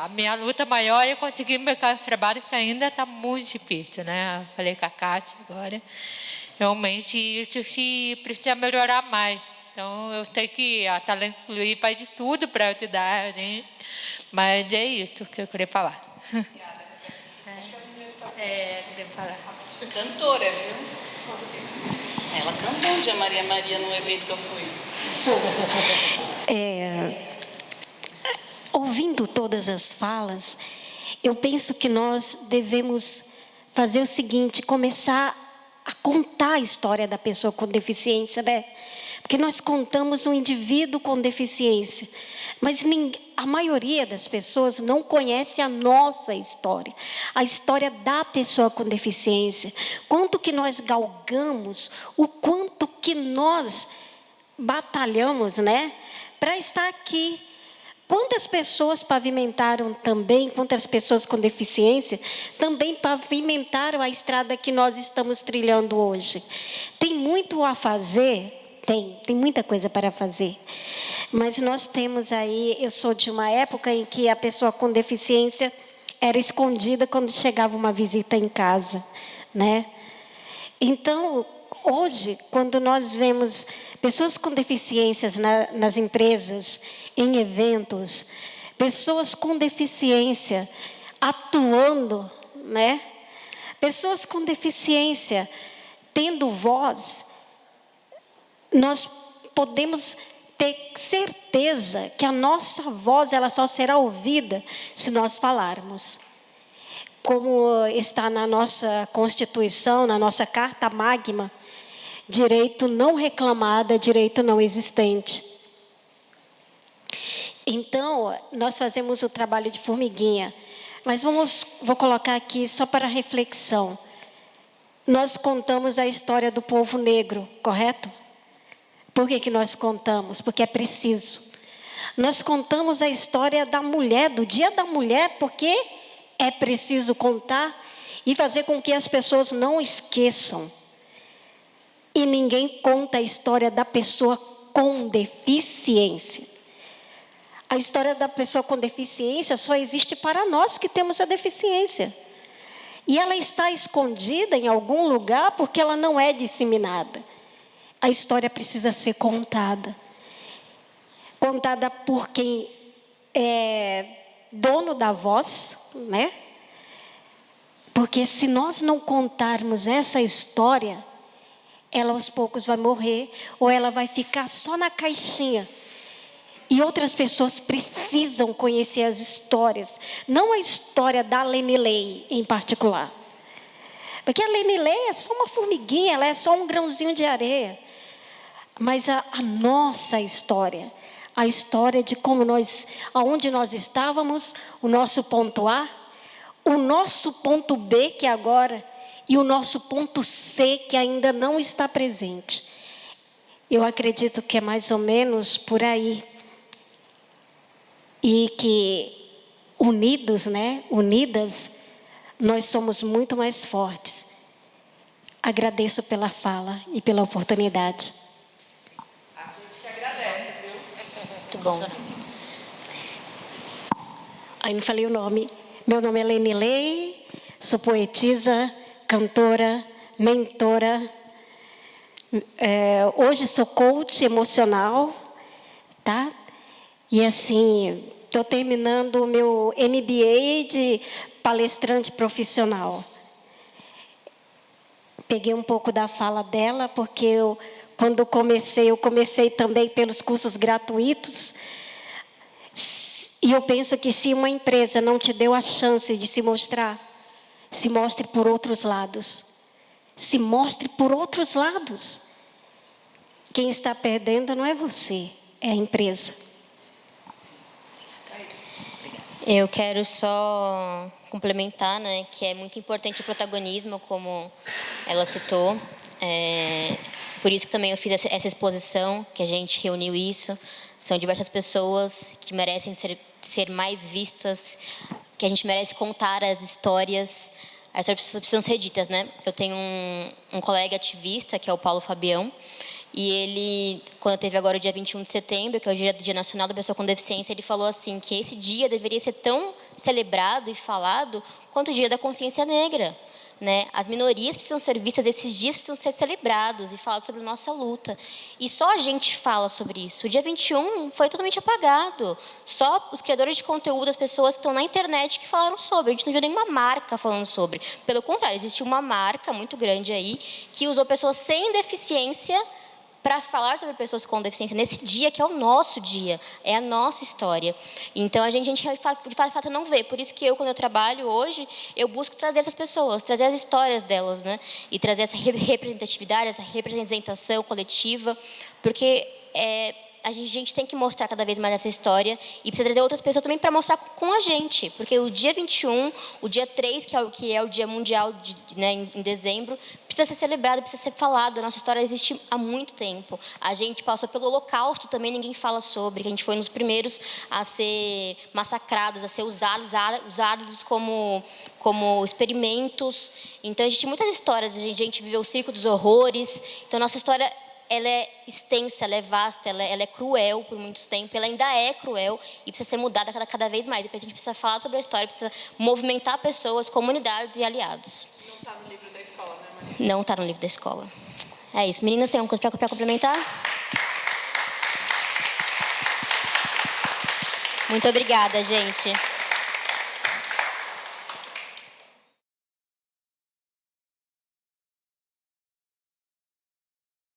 a minha luta maior é conseguir um mercado de trabalho que ainda está muito difícil, né? Falei com a Kátia agora. Realmente, isso que precisa melhorar mais. Então, eu sei que a Talento Incluir faz de tudo para ajudar a gente, mas é isso que eu queria falar. Obrigada. Queria falar. Cantora, viu? Ela cantou um dia Maria Maria num evento que eu fui. Ouvindo todas as falas, eu penso que nós devemos fazer o seguinte, começar a contar a história da pessoa com deficiência, né? Porque nós contamos um indivíduo com deficiência, mas a maioria das pessoas não conhece a nossa história, a história da pessoa com deficiência. Quanto que nós galgamos, o quanto que nós batalhamos, né, para estar aqui. Quantas pessoas pavimentaram também, quantas pessoas com deficiência também pavimentaram a estrada que nós estamos trilhando hoje. Tem muito a fazer. Tem muita coisa para fazer. Mas nós temos aí, eu sou de uma época em que a pessoa com deficiência era escondida quando chegava uma visita em casa, né? Então, hoje, quando nós vemos pessoas com deficiências nas empresas, em eventos, pessoas com deficiência atuando, né? Pessoas com deficiência tendo voz, nós podemos ter certeza que a nossa voz ela só será ouvida se nós falarmos. Como está na nossa Constituição, na nossa Carta Magna, direito não reclamado é direito não existente. Então, nós fazemos o trabalho de formiguinha, mas vou colocar aqui só para reflexão. Nós contamos a história do povo negro, correto? Por que nós contamos? Porque é preciso. Nós contamos a história da mulher, do Dia da Mulher, porque é preciso contar e fazer com que as pessoas não esqueçam. E ninguém conta a história da pessoa com deficiência. A história da pessoa com deficiência só existe para nós que temos a deficiência. E ela está escondida em algum lugar porque ela não é disseminada. A história precisa ser contada. Contada por quem é dono da voz, né? Porque se nós não contarmos essa história, ela aos poucos vai morrer ou ela vai ficar só na caixinha. E outras pessoas precisam conhecer as histórias, não a história da Lenilei em particular. Porque a Lenilei é só uma formiguinha, ela é só um grãozinho de areia. Mas a nossa história, a história de como aonde nós estávamos, o nosso ponto A, o nosso ponto B, que é agora, e o nosso ponto C, que ainda não está presente. Eu acredito que é mais ou menos por aí. E que unidos, né? Unidas, nós somos muito mais fortes. Agradeço pela fala e pela oportunidade. A gente que agradece, viu? Muito bom. Aí não falei o nome. Meu nome é Lenilei, sou poetisa, cantora, mentora. Hoje sou coach emocional, tá? E assim, estou terminando o meu MBA de palestrante profissional. Peguei um pouco da fala dela, porque quando eu comecei também pelos cursos gratuitos. E eu penso que se uma empresa não te deu a chance de se mostrar, se mostre por outros lados. Se mostre por outros lados. Quem está perdendo não é você, é a empresa. Eu quero só complementar, né, que é muito importante o protagonismo, como ela citou. Por isso que também eu fiz essa exposição, que a gente reuniu isso. São diversas pessoas que merecem ser mais vistas, que a gente merece contar as histórias. As histórias precisam ser ditas, né? Eu tenho um colega ativista, que é o Paulo Fabião, e ele, quando teve agora o dia 21 de setembro, que é o Dia Nacional da Pessoa com Deficiência, ele falou assim, que esse dia deveria ser tão celebrado e falado quanto o Dia da Consciência Negra. Né? As minorias precisam ser vistas, esses dias precisam ser celebrados e falados sobre a nossa luta. E só a gente fala sobre isso. O dia 21 foi totalmente apagado. Só os criadores de conteúdo, as pessoas que estão na internet que falaram sobre. A gente não viu nenhuma marca falando sobre. Pelo contrário, existiu uma marca muito grande aí que usou pessoas sem deficiência para falar sobre pessoas com deficiência nesse dia, que é o nosso dia, é a nossa história. Então, a gente de fato não vê. Por isso que eu, quando eu trabalho hoje, eu busco trazer essas pessoas, trazer as histórias delas, né? E trazer essa representatividade, essa representação coletiva, porque a gente tem que mostrar cada vez mais essa história e precisa trazer outras pessoas também para mostrar com a gente. Porque o dia 21, o dia 3, que é o Dia Mundial né, em dezembro, precisa ser celebrado, precisa ser falado. A nossa história existe há muito tempo. A gente passou pelo Holocausto, também ninguém fala sobre, que a gente foi nos primeiros a ser massacrados, a ser usados como experimentos. Então, a gente tem muitas histórias. A gente viveu o Circo dos Horrores. Então, nossa história ela é extensa, ela é vasta, ela é cruel por muito tempo, ela ainda é cruel e precisa ser mudada cada vez mais. Depois a gente precisa falar sobre a história, precisa movimentar pessoas, comunidades e aliados. Não está no livro da escola, né, Maria? Não está no livro da escola. É isso. Meninas, tem alguma coisa para complementar? Muito obrigada, gente.